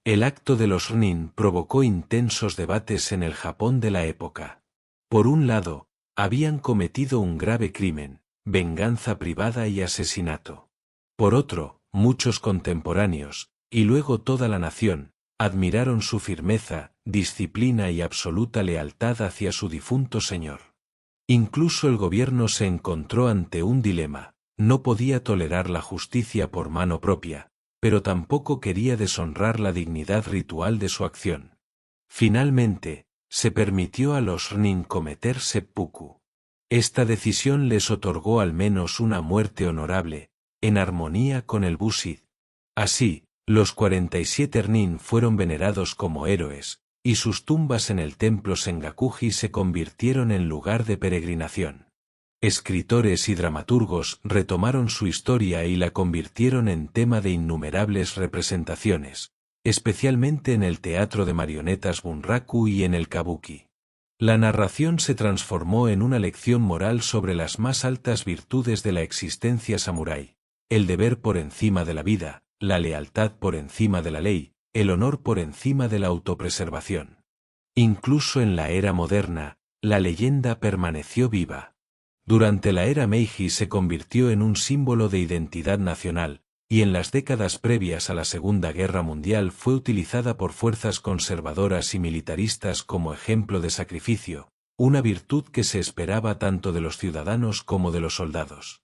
El acto de los Ronin provocó intensos debates en el Japón de la época. Por un lado, habían cometido un grave crimen, venganza privada y asesinato. Por otro, muchos contemporáneos, y luego toda la nación, admiraron su firmeza, disciplina y absoluta lealtad hacia su difunto señor. Incluso el gobierno se encontró ante un dilema: no podía tolerar la justicia por mano propia, pero tampoco quería deshonrar la dignidad ritual de su acción. Finalmente, se permitió a los Ronin cometer seppuku. Esta decisión les otorgó al menos una muerte honorable, en armonía con el Bushid. Así, los 47 Ronin fueron venerados como héroes, y sus tumbas en el templo Sengakuji se convirtieron en lugar de peregrinación. Escritores y dramaturgos retomaron su historia y la convirtieron en tema de innumerables representaciones, especialmente en el teatro de marionetas Bunraku y en el kabuki. La narración se transformó en una lección moral sobre las más altas virtudes de la existencia samurái: el deber por encima de la vida, la lealtad por encima de la ley, el honor por encima de la autopreservación. Incluso en la era moderna, la leyenda permaneció viva. Durante la era Meiji se convirtió en un símbolo de identidad nacional, y en las décadas previas a la Segunda Guerra Mundial fue utilizada por fuerzas conservadoras y militaristas como ejemplo de sacrificio, una virtud que se esperaba tanto de los ciudadanos como de los soldados.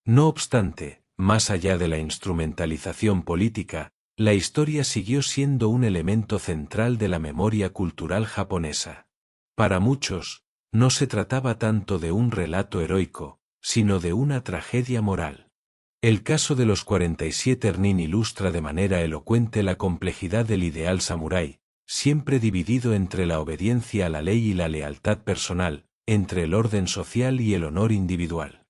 No obstante, más allá de la instrumentalización política, la historia siguió siendo un elemento central de la memoria cultural japonesa. Para muchos, no se trataba tanto de un relato heroico, sino de una tragedia moral. El caso de los 47 Ronin ilustra de manera elocuente la complejidad del ideal samurái, siempre dividido entre la obediencia a la ley y la lealtad personal, entre el orden social y el honor individual.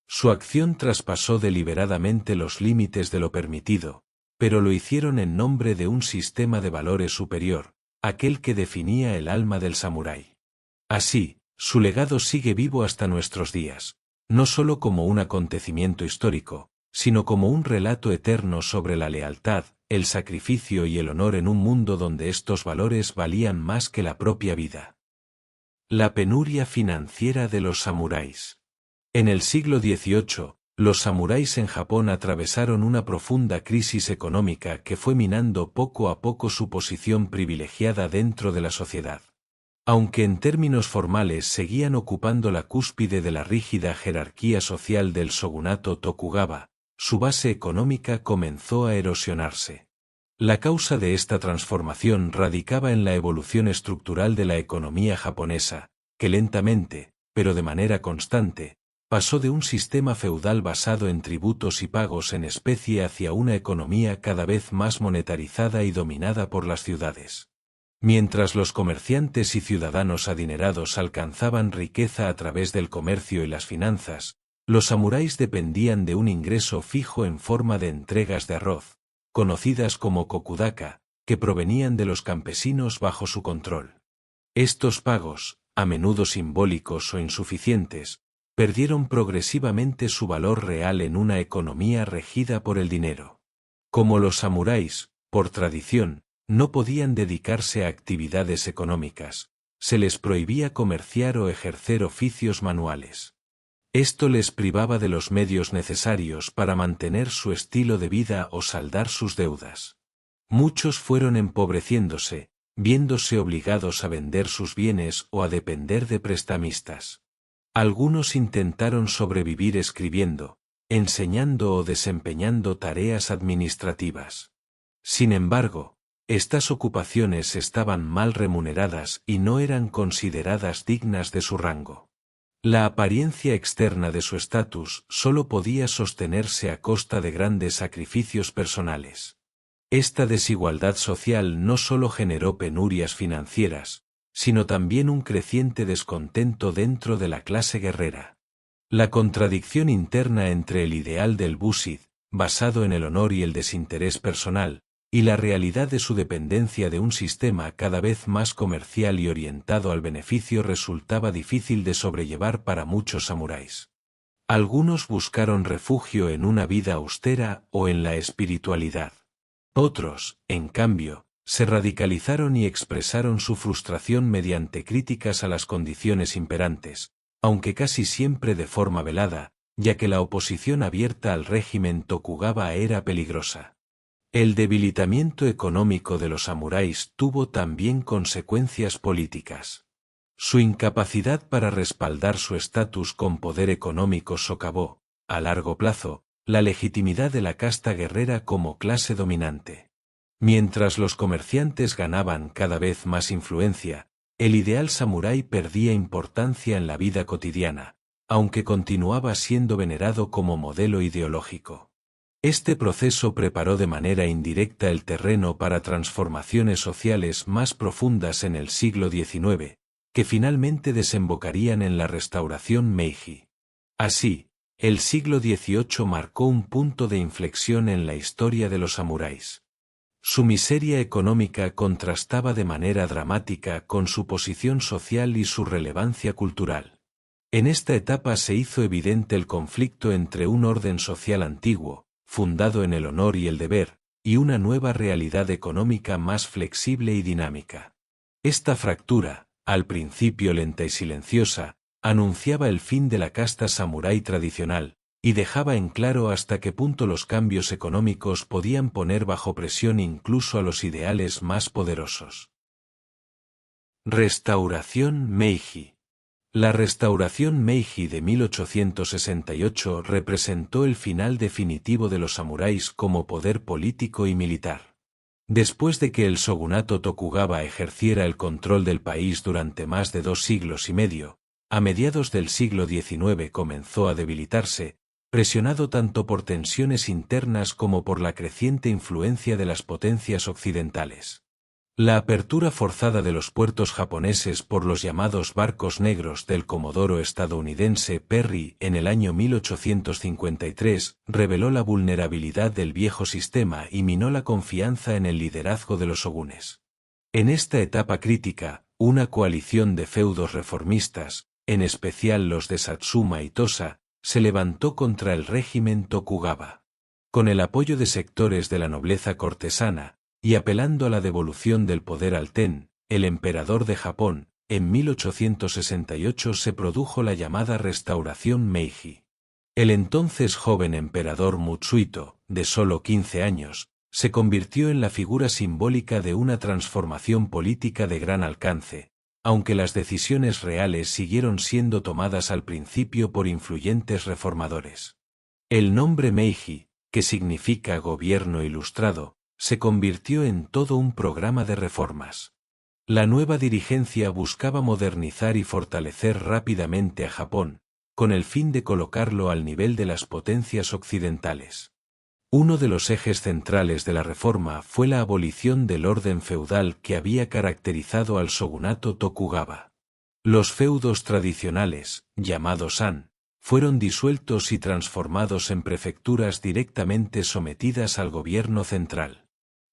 Su acción traspasó deliberadamente los límites de lo permitido, pero lo hicieron en nombre de un sistema de valores superior, aquel que definía el alma del samurái. Así, su legado sigue vivo hasta nuestros días, no solo como un acontecimiento histórico, sino como un relato eterno sobre la lealtad, el sacrificio y el honor en un mundo donde estos valores valían más que la propia vida. La penuria financiera de los samuráis. En el siglo XVIII, los samuráis en Japón atravesaron una profunda crisis económica que fue minando poco a poco su posición privilegiada dentro de la sociedad. Aunque en términos formales seguían ocupando la cúspide de la rígida jerarquía social del shogunato Tokugawa, su base económica comenzó a erosionarse. La causa de esta transformación radicaba en la evolución estructural de la economía japonesa, que lentamente, pero de manera constante, pasó de un sistema feudal basado en tributos y pagos en especie hacia una economía cada vez más monetarizada y dominada por las ciudades. Mientras los comerciantes y ciudadanos adinerados alcanzaban riqueza a través del comercio y las finanzas, los samuráis dependían de un ingreso fijo en forma de entregas de arroz, conocidas como kokudaka, que provenían de los campesinos bajo su control. Estos pagos, a menudo simbólicos o insuficientes, perdieron progresivamente su valor real en una economía regida por el dinero. Como los samuráis, por tradición, no podían dedicarse a actividades económicas, se les prohibía comerciar o ejercer oficios manuales. Esto les privaba de los medios necesarios para mantener su estilo de vida o saldar sus deudas. Muchos fueron empobreciéndose, viéndose obligados a vender sus bienes o a depender de prestamistas. Algunos intentaron sobrevivir escribiendo, enseñando o desempeñando tareas administrativas. Sin embargo, estas ocupaciones estaban mal remuneradas y no eran consideradas dignas de su rango. La apariencia externa de su estatus solo podía sostenerse a costa de grandes sacrificios personales. Esta desigualdad social no solo generó penurias financieras, sino también un creciente descontento dentro de la clase guerrera. La contradicción interna entre el ideal del Busid, basado en el honor y el desinterés personal, y la realidad de su dependencia de un sistema cada vez más comercial y orientado al beneficio resultaba difícil de sobrellevar para muchos samuráis. Algunos buscaron refugio en una vida austera o en la espiritualidad. Otros, en cambio, se radicalizaron y expresaron su frustración mediante críticas a las condiciones imperantes, aunque casi siempre de forma velada, ya que la oposición abierta al régimen Tokugawa era peligrosa. El debilitamiento económico de los samuráis tuvo también consecuencias políticas. Su incapacidad para respaldar su estatus con poder económico socavó, a largo plazo, la legitimidad de la casta guerrera como clase dominante. Mientras los comerciantes ganaban cada vez más influencia, el ideal samurái perdía importancia en la vida cotidiana, aunque continuaba siendo venerado como modelo ideológico. Este proceso preparó de manera indirecta el terreno para transformaciones sociales más profundas en el siglo XIX, que finalmente desembocarían en la restauración Meiji. Así, el siglo XVIII marcó un punto de inflexión en la historia de los samuráis. Su miseria económica contrastaba de manera dramática con su posición social y su relevancia cultural. En esta etapa se hizo evidente el conflicto entre un orden social antiguo, fundado en el honor y el deber, y una nueva realidad económica más flexible y dinámica. Esta fractura, al principio lenta y silenciosa, anunciaba el fin de la casta samurái tradicional, y dejaba en claro hasta qué punto los cambios económicos podían poner bajo presión incluso a los ideales más poderosos. Restauración Meiji. La restauración Meiji de 1868 representó el final definitivo de los samuráis como poder político y militar. Después de que el shogunato Tokugawa ejerciera el control del país durante más de 2 siglos y medio, a mediados del siglo XIX comenzó a debilitarse, presionado tanto por tensiones internas como por la creciente influencia de las potencias occidentales. La apertura forzada de los puertos japoneses por los llamados barcos negros del comodoro estadounidense Perry en el año 1853 reveló la vulnerabilidad del viejo sistema y minó la confianza en el liderazgo de los shogunes. En esta etapa crítica, una coalición de feudos reformistas, en especial los de Satsuma y Tosa, se levantó contra el régimen Tokugawa. Con el apoyo de sectores de la nobleza cortesana, y apelando a la devolución del poder al Ten, el emperador de Japón, en 1868 se produjo la llamada Restauración Meiji. El entonces joven emperador Mutsuhito, de solo 15 años, se convirtió en la figura simbólica de una transformación política de gran alcance, aunque las decisiones reales siguieron siendo tomadas al principio por influyentes reformadores. El nombre Meiji, que significa gobierno ilustrado, se convirtió en todo un programa de reformas. La nueva dirigencia buscaba modernizar y fortalecer rápidamente a Japón, con el fin de colocarlo al nivel de las potencias occidentales. Uno de los ejes centrales de la reforma fue la abolición del orden feudal que había caracterizado al shogunato Tokugawa. Los feudos tradicionales, llamados han, fueron disueltos y transformados en prefecturas directamente sometidas al gobierno central.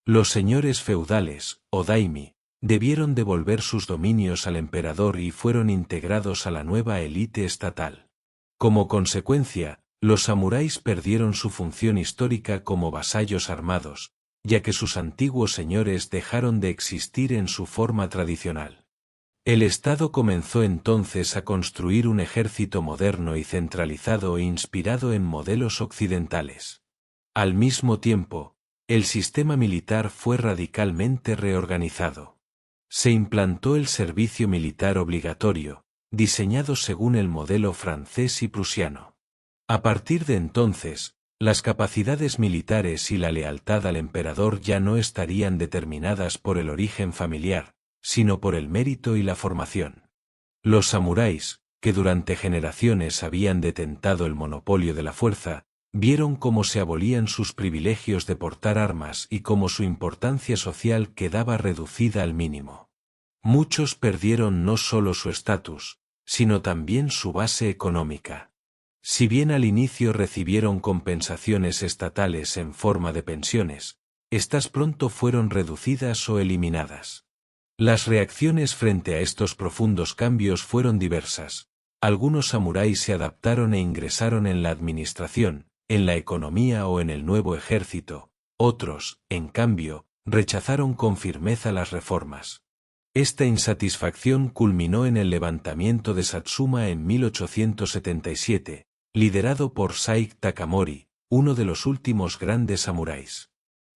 Los señores feudales, o daimi, debieron devolver sus dominios al emperador y fueron integrados a la nueva élite estatal. Como consecuencia, los samuráis perdieron su función histórica como vasallos armados, ya que sus antiguos señores dejaron de existir en su forma tradicional. El Estado comenzó entonces a construir un ejército moderno y centralizado e inspirado en modelos occidentales. Al mismo tiempo, el sistema militar fue radicalmente reorganizado. Se implantó el servicio militar obligatorio, diseñado según el modelo francés y prusiano. A partir de entonces, Las capacidades militares y la lealtad al emperador ya no estarían determinadas por el origen familiar, sino por el mérito y la formación. Los samuráis, que durante generaciones habían detentado el monopolio de la fuerza, vieron cómo se abolían sus privilegios de portar armas y cómo su importancia social quedaba reducida al mínimo. Muchos perdieron no solo su estatus, sino también su base económica. Si bien al inicio recibieron compensaciones estatales en forma de pensiones, estas pronto fueron reducidas o eliminadas. Las reacciones frente a estos profundos cambios fueron diversas. Algunos samuráis se adaptaron e ingresaron en la administración, en la economía o en el nuevo ejército. Otros, en cambio, rechazaron con firmeza las reformas. Esta insatisfacción culminó en el levantamiento de Satsuma en 1877, liderado por Saik Takamori, uno de los últimos grandes samuráis.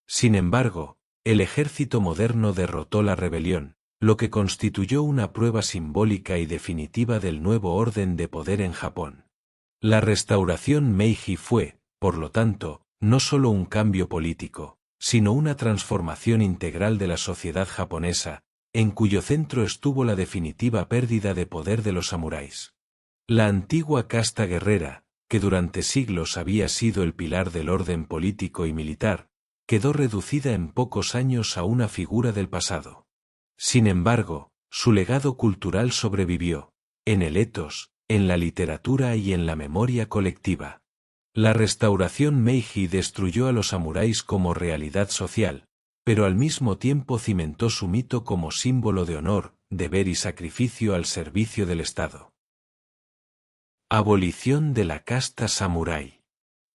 Sin embargo, el ejército moderno derrotó la rebelión, lo que constituyó una prueba simbólica y definitiva del nuevo orden de poder en Japón. La restauración Meiji fue, por lo tanto, no solo un cambio político, sino una transformación integral de la sociedad japonesa, en cuyo centro estuvo la definitiva pérdida de poder de los samuráis. La antigua casta guerrera, que durante siglos había sido el pilar del orden político y militar, quedó reducida en pocos años a una figura del pasado. Sin embargo, su legado cultural sobrevivió, en el ethos, en la literatura y en la memoria colectiva. La restauración Meiji destruyó a los samuráis como realidad social, pero al mismo tiempo cimentó su mito como símbolo de honor, deber y sacrificio al servicio del Estado. Abolición de la casta samurái.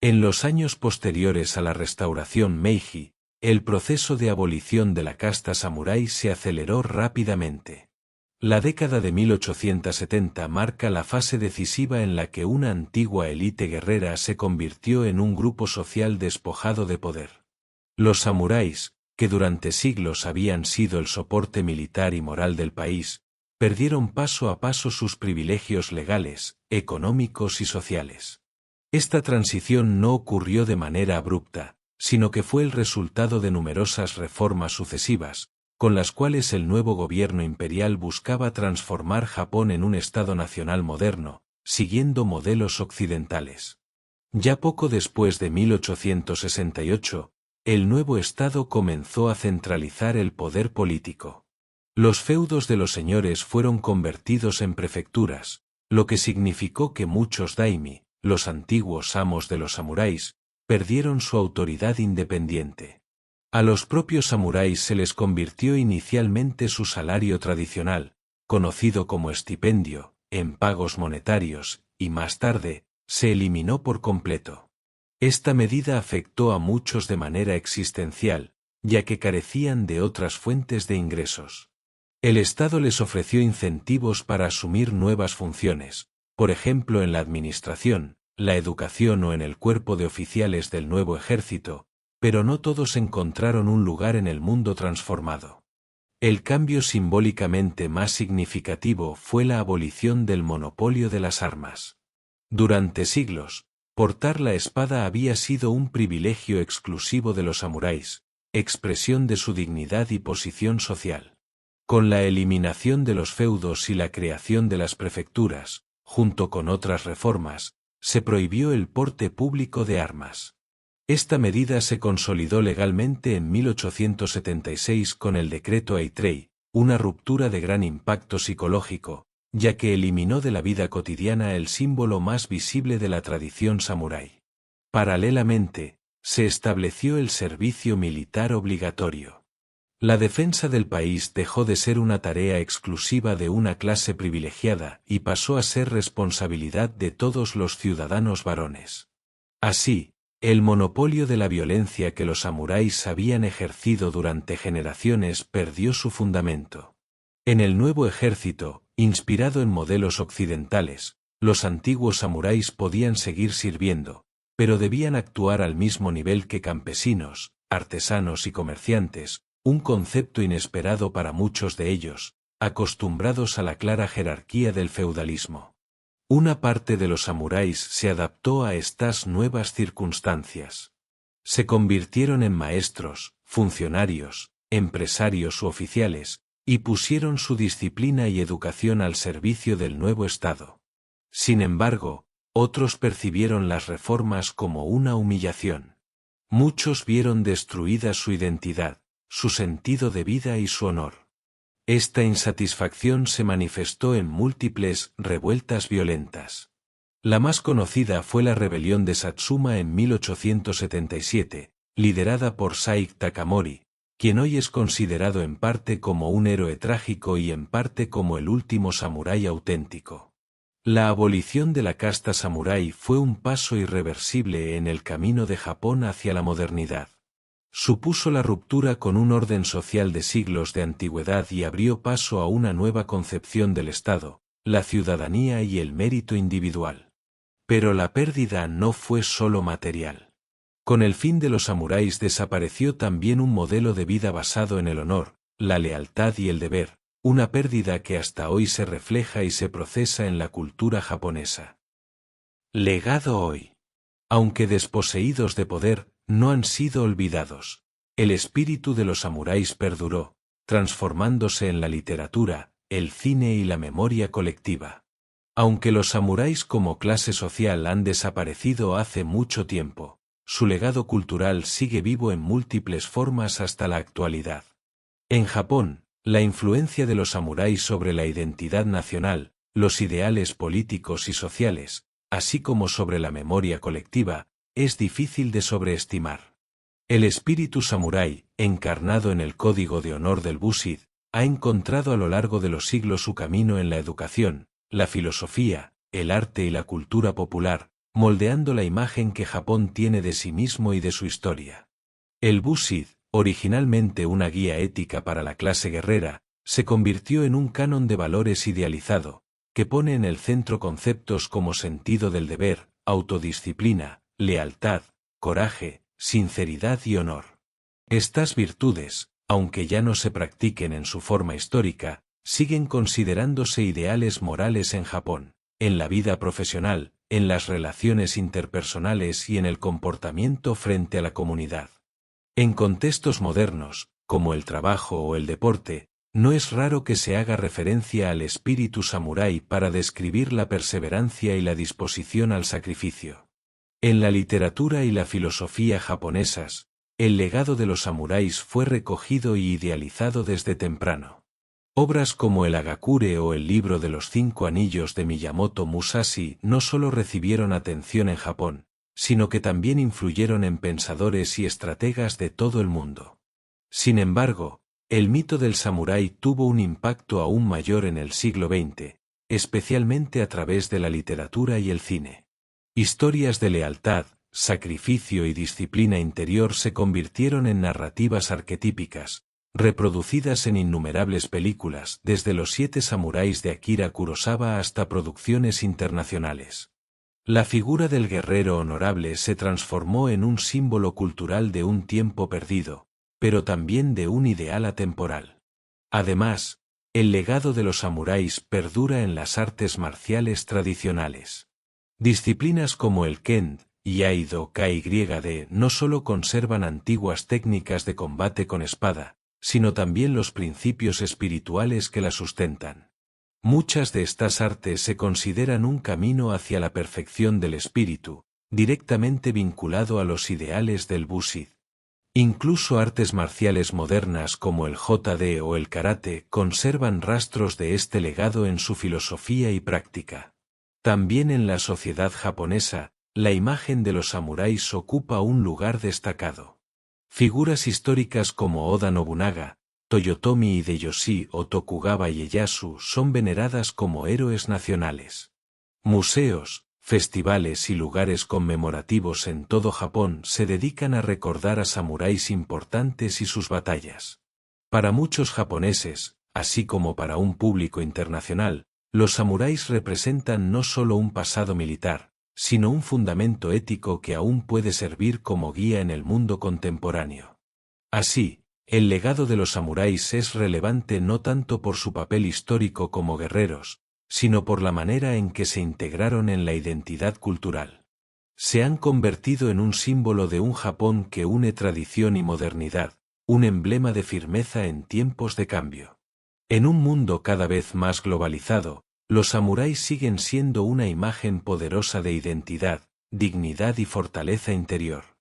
En los años posteriores a la restauración Meiji, el proceso de abolición de la casta samurái se aceleró rápidamente. La década de 1870 marca la fase decisiva en la que una antigua élite guerrera se convirtió en un grupo social despojado de poder. Los samuráis, que durante siglos habían sido el soporte militar y moral del país, perdieron paso a paso sus privilegios legales, económicos y sociales. Esta transición no ocurrió de manera abrupta, sino que fue el resultado de numerosas reformas sucesivas, con las cuales el nuevo gobierno imperial buscaba transformar Japón en un Estado nacional moderno, siguiendo modelos occidentales. Ya poco después de 1868, el nuevo Estado comenzó a centralizar el poder político. Los feudos de los señores fueron convertidos en prefecturas, lo que significó que muchos daimi, los antiguos amos de los samuráis, perdieron su autoridad independiente. A los propios samuráis se les convirtió inicialmente su salario tradicional, conocido como estipendio, en pagos monetarios, y más tarde, se eliminó por completo. Esta medida afectó a muchos de manera existencial, ya que carecían de otras fuentes de ingresos. El Estado les ofreció incentivos para asumir nuevas funciones, por ejemplo en la administración, la educación o en el cuerpo de oficiales del nuevo ejército, pero no todos encontraron un lugar en el mundo transformado. El cambio simbólicamente más significativo fue la abolición del monopolio de las armas. Durante siglos, portar la espada había sido un privilegio exclusivo de los samuráis, expresión de su dignidad y posición social. Con la eliminación de los feudos y la creación de las prefecturas, junto con otras reformas, se prohibió el porte público de armas. Esta medida se consolidó legalmente en 1876 con el decreto Eitrei, una ruptura de gran impacto psicológico, ya que eliminó de la vida cotidiana el símbolo más visible de la tradición samurái. Paralelamente, se estableció el servicio militar obligatorio. La defensa del país dejó de ser una tarea exclusiva de una clase privilegiada y pasó a ser responsabilidad de todos los ciudadanos varones. Así, el monopolio de la violencia que los samuráis habían ejercido durante generaciones perdió su fundamento. En el nuevo ejército, inspirado en modelos occidentales, los antiguos samuráis podían seguir sirviendo, pero debían actuar al mismo nivel que campesinos, artesanos y comerciantes, un concepto inesperado para muchos de ellos, acostumbrados a la clara jerarquía del feudalismo. Una parte de los samuráis se adaptó a estas nuevas circunstancias. Se convirtieron en maestros, funcionarios, empresarios u oficiales, y pusieron su disciplina y educación al servicio del nuevo Estado. Sin embargo, otros percibieron las reformas como una humillación. Muchos vieron destruida su identidad, su sentido de vida y su honor. Esta insatisfacción se manifestó en múltiples revueltas violentas. La más conocida fue la rebelión de Satsuma en 1877, liderada por Saig Takamori, quien hoy es considerado en parte como un héroe trágico y en parte como el último samurái auténtico. La abolición de la casta samurái fue un paso irreversible en el camino de Japón hacia la modernidad. Supuso la ruptura con un orden social de siglos de antigüedad y abrió paso a una nueva concepción del Estado, la ciudadanía y el mérito individual. Pero la pérdida no fue solo material. Con el fin de los samuráis desapareció también un modelo de vida basado en el honor, la lealtad y el deber, una pérdida que hasta hoy se refleja y se procesa en la cultura japonesa. Legado hoy. Aunque desposeídos de poder, no han sido olvidados. El espíritu de los samuráis perduró, transformándose en la literatura, el cine y la memoria colectiva. Aunque los samuráis como clase social han desaparecido hace mucho tiempo, su legado cultural sigue vivo en múltiples formas hasta la actualidad. En Japón, la influencia de los samuráis sobre la identidad nacional, los ideales políticos y sociales, así como sobre la memoria colectiva, es difícil de sobreestimar. El espíritu samurái, encarnado en el código de honor del Bushid, ha encontrado a lo largo de los siglos su camino en la educación, la filosofía, el arte y la cultura popular, moldeando la imagen que Japón tiene de sí mismo y de su historia. El Bushid, originalmente una guía ética para la clase guerrera, se convirtió en un canon de valores idealizado, que pone en el centro conceptos como sentido del deber, autodisciplina, lealtad, coraje, sinceridad y honor. Estas virtudes, aunque ya no se practiquen en su forma histórica, siguen considerándose ideales morales en Japón, en la vida profesional, en las relaciones interpersonales y en el comportamiento frente a la comunidad. En contextos modernos, como el trabajo o el deporte, no es raro que se haga referencia al espíritu samurái para describir la perseverancia y la disposición al sacrificio. En la literatura y la filosofía japonesas, el legado de los samuráis fue recogido y idealizado desde temprano. Obras como el Hagakure o el libro de los 5 anillos de Miyamoto Musashi no solo recibieron atención en Japón, sino que también influyeron en pensadores y estrategas de todo el mundo. Sin embargo, el mito del samurái tuvo un impacto aún mayor en el siglo XX, especialmente a través de la literatura y el cine. Historias de lealtad, sacrificio y disciplina interior se convirtieron en narrativas arquetípicas, reproducidas en innumerables películas, desde Los 7 samuráis de Akira Kurosawa hasta producciones internacionales. La figura del guerrero honorable se transformó en un símbolo cultural de un tiempo perdido, pero también de un ideal atemporal. Además, el legado de los samuráis perdura en las artes marciales tradicionales. Disciplinas como el Ken y Aido KYD no solo conservan antiguas técnicas de combate con espada, sino también los principios espirituales que la sustentan. Muchas de estas artes se consideran un camino hacia la perfección del espíritu, directamente vinculado a los ideales del Bushid. Incluso artes marciales modernas como el JD o el karate conservan rastros de este legado en su filosofía y práctica. También en la sociedad japonesa, la imagen de los samuráis ocupa un lugar destacado. Figuras históricas como Oda Nobunaga, Toyotomi Hideyoshi o Tokugawa Ieyasu son veneradas como héroes nacionales. Museos, festivales y lugares conmemorativos en todo Japón se dedican a recordar a samuráis importantes y sus batallas. Para muchos japoneses, así como para un público internacional, los samuráis representan no solo un pasado militar, sino un fundamento ético que aún puede servir como guía en el mundo contemporáneo. Así, el legado de los samuráis es relevante no tanto por su papel histórico como guerreros, sino por la manera en que se integraron en la identidad cultural. Se han convertido en un símbolo de un Japón que une tradición y modernidad, un emblema de firmeza en tiempos de cambio. En un mundo cada vez más globalizado, los samuráis siguen siendo una imagen poderosa de identidad, dignidad y fortaleza interior.